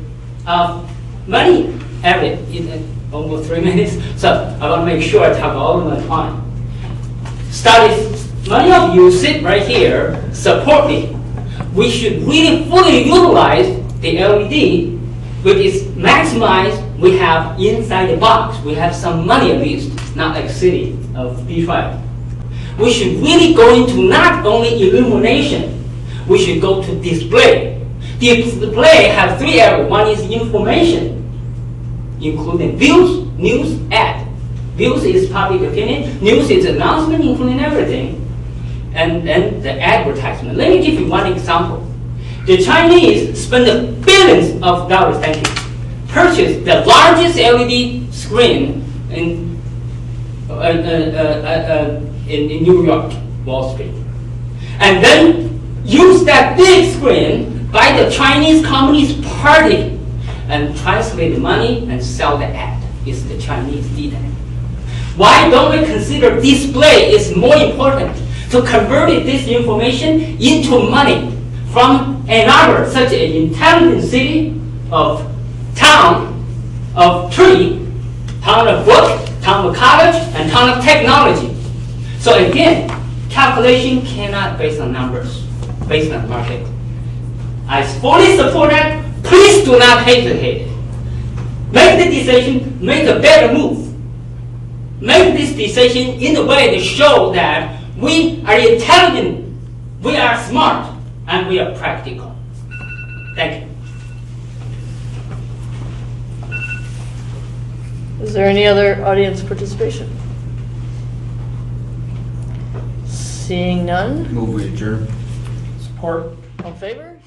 of money every in almost 3 minutes. So I want to make sure I talk all of my time. Many of you sit right here, support me. We should really fully utilize the LED, which is maximized. We have inside the box. We have some money at least, not like city of B5. We should really go into not only illumination. We should go to display. Display has 3 areas. One is information, including views, news, ad. Views is public opinion, news is announcement, including everything, and then the advertisement. Let me give you one example. The Chinese spend billions of dollars, purchase the largest LED screen in New York, Wall Street, and then use that big screen by the Chinese Communist Party and translate the money and sell the ad. It's the Chinese did that. Why don't we consider display is more important to convert this information into money from Ann Arbor, such an intelligent city of town of tree, town of book, town of college, and town of technology. So again, calculation cannot based on numbers, based on market. I fully support that. Please do not hesitate. Make the decision, make a better move. Make this decision in a way to show that we are intelligent, we are smart, and we are practical. Thank you. Is there any other audience participation? Seeing none? Move we adjourn. Support. All in favor?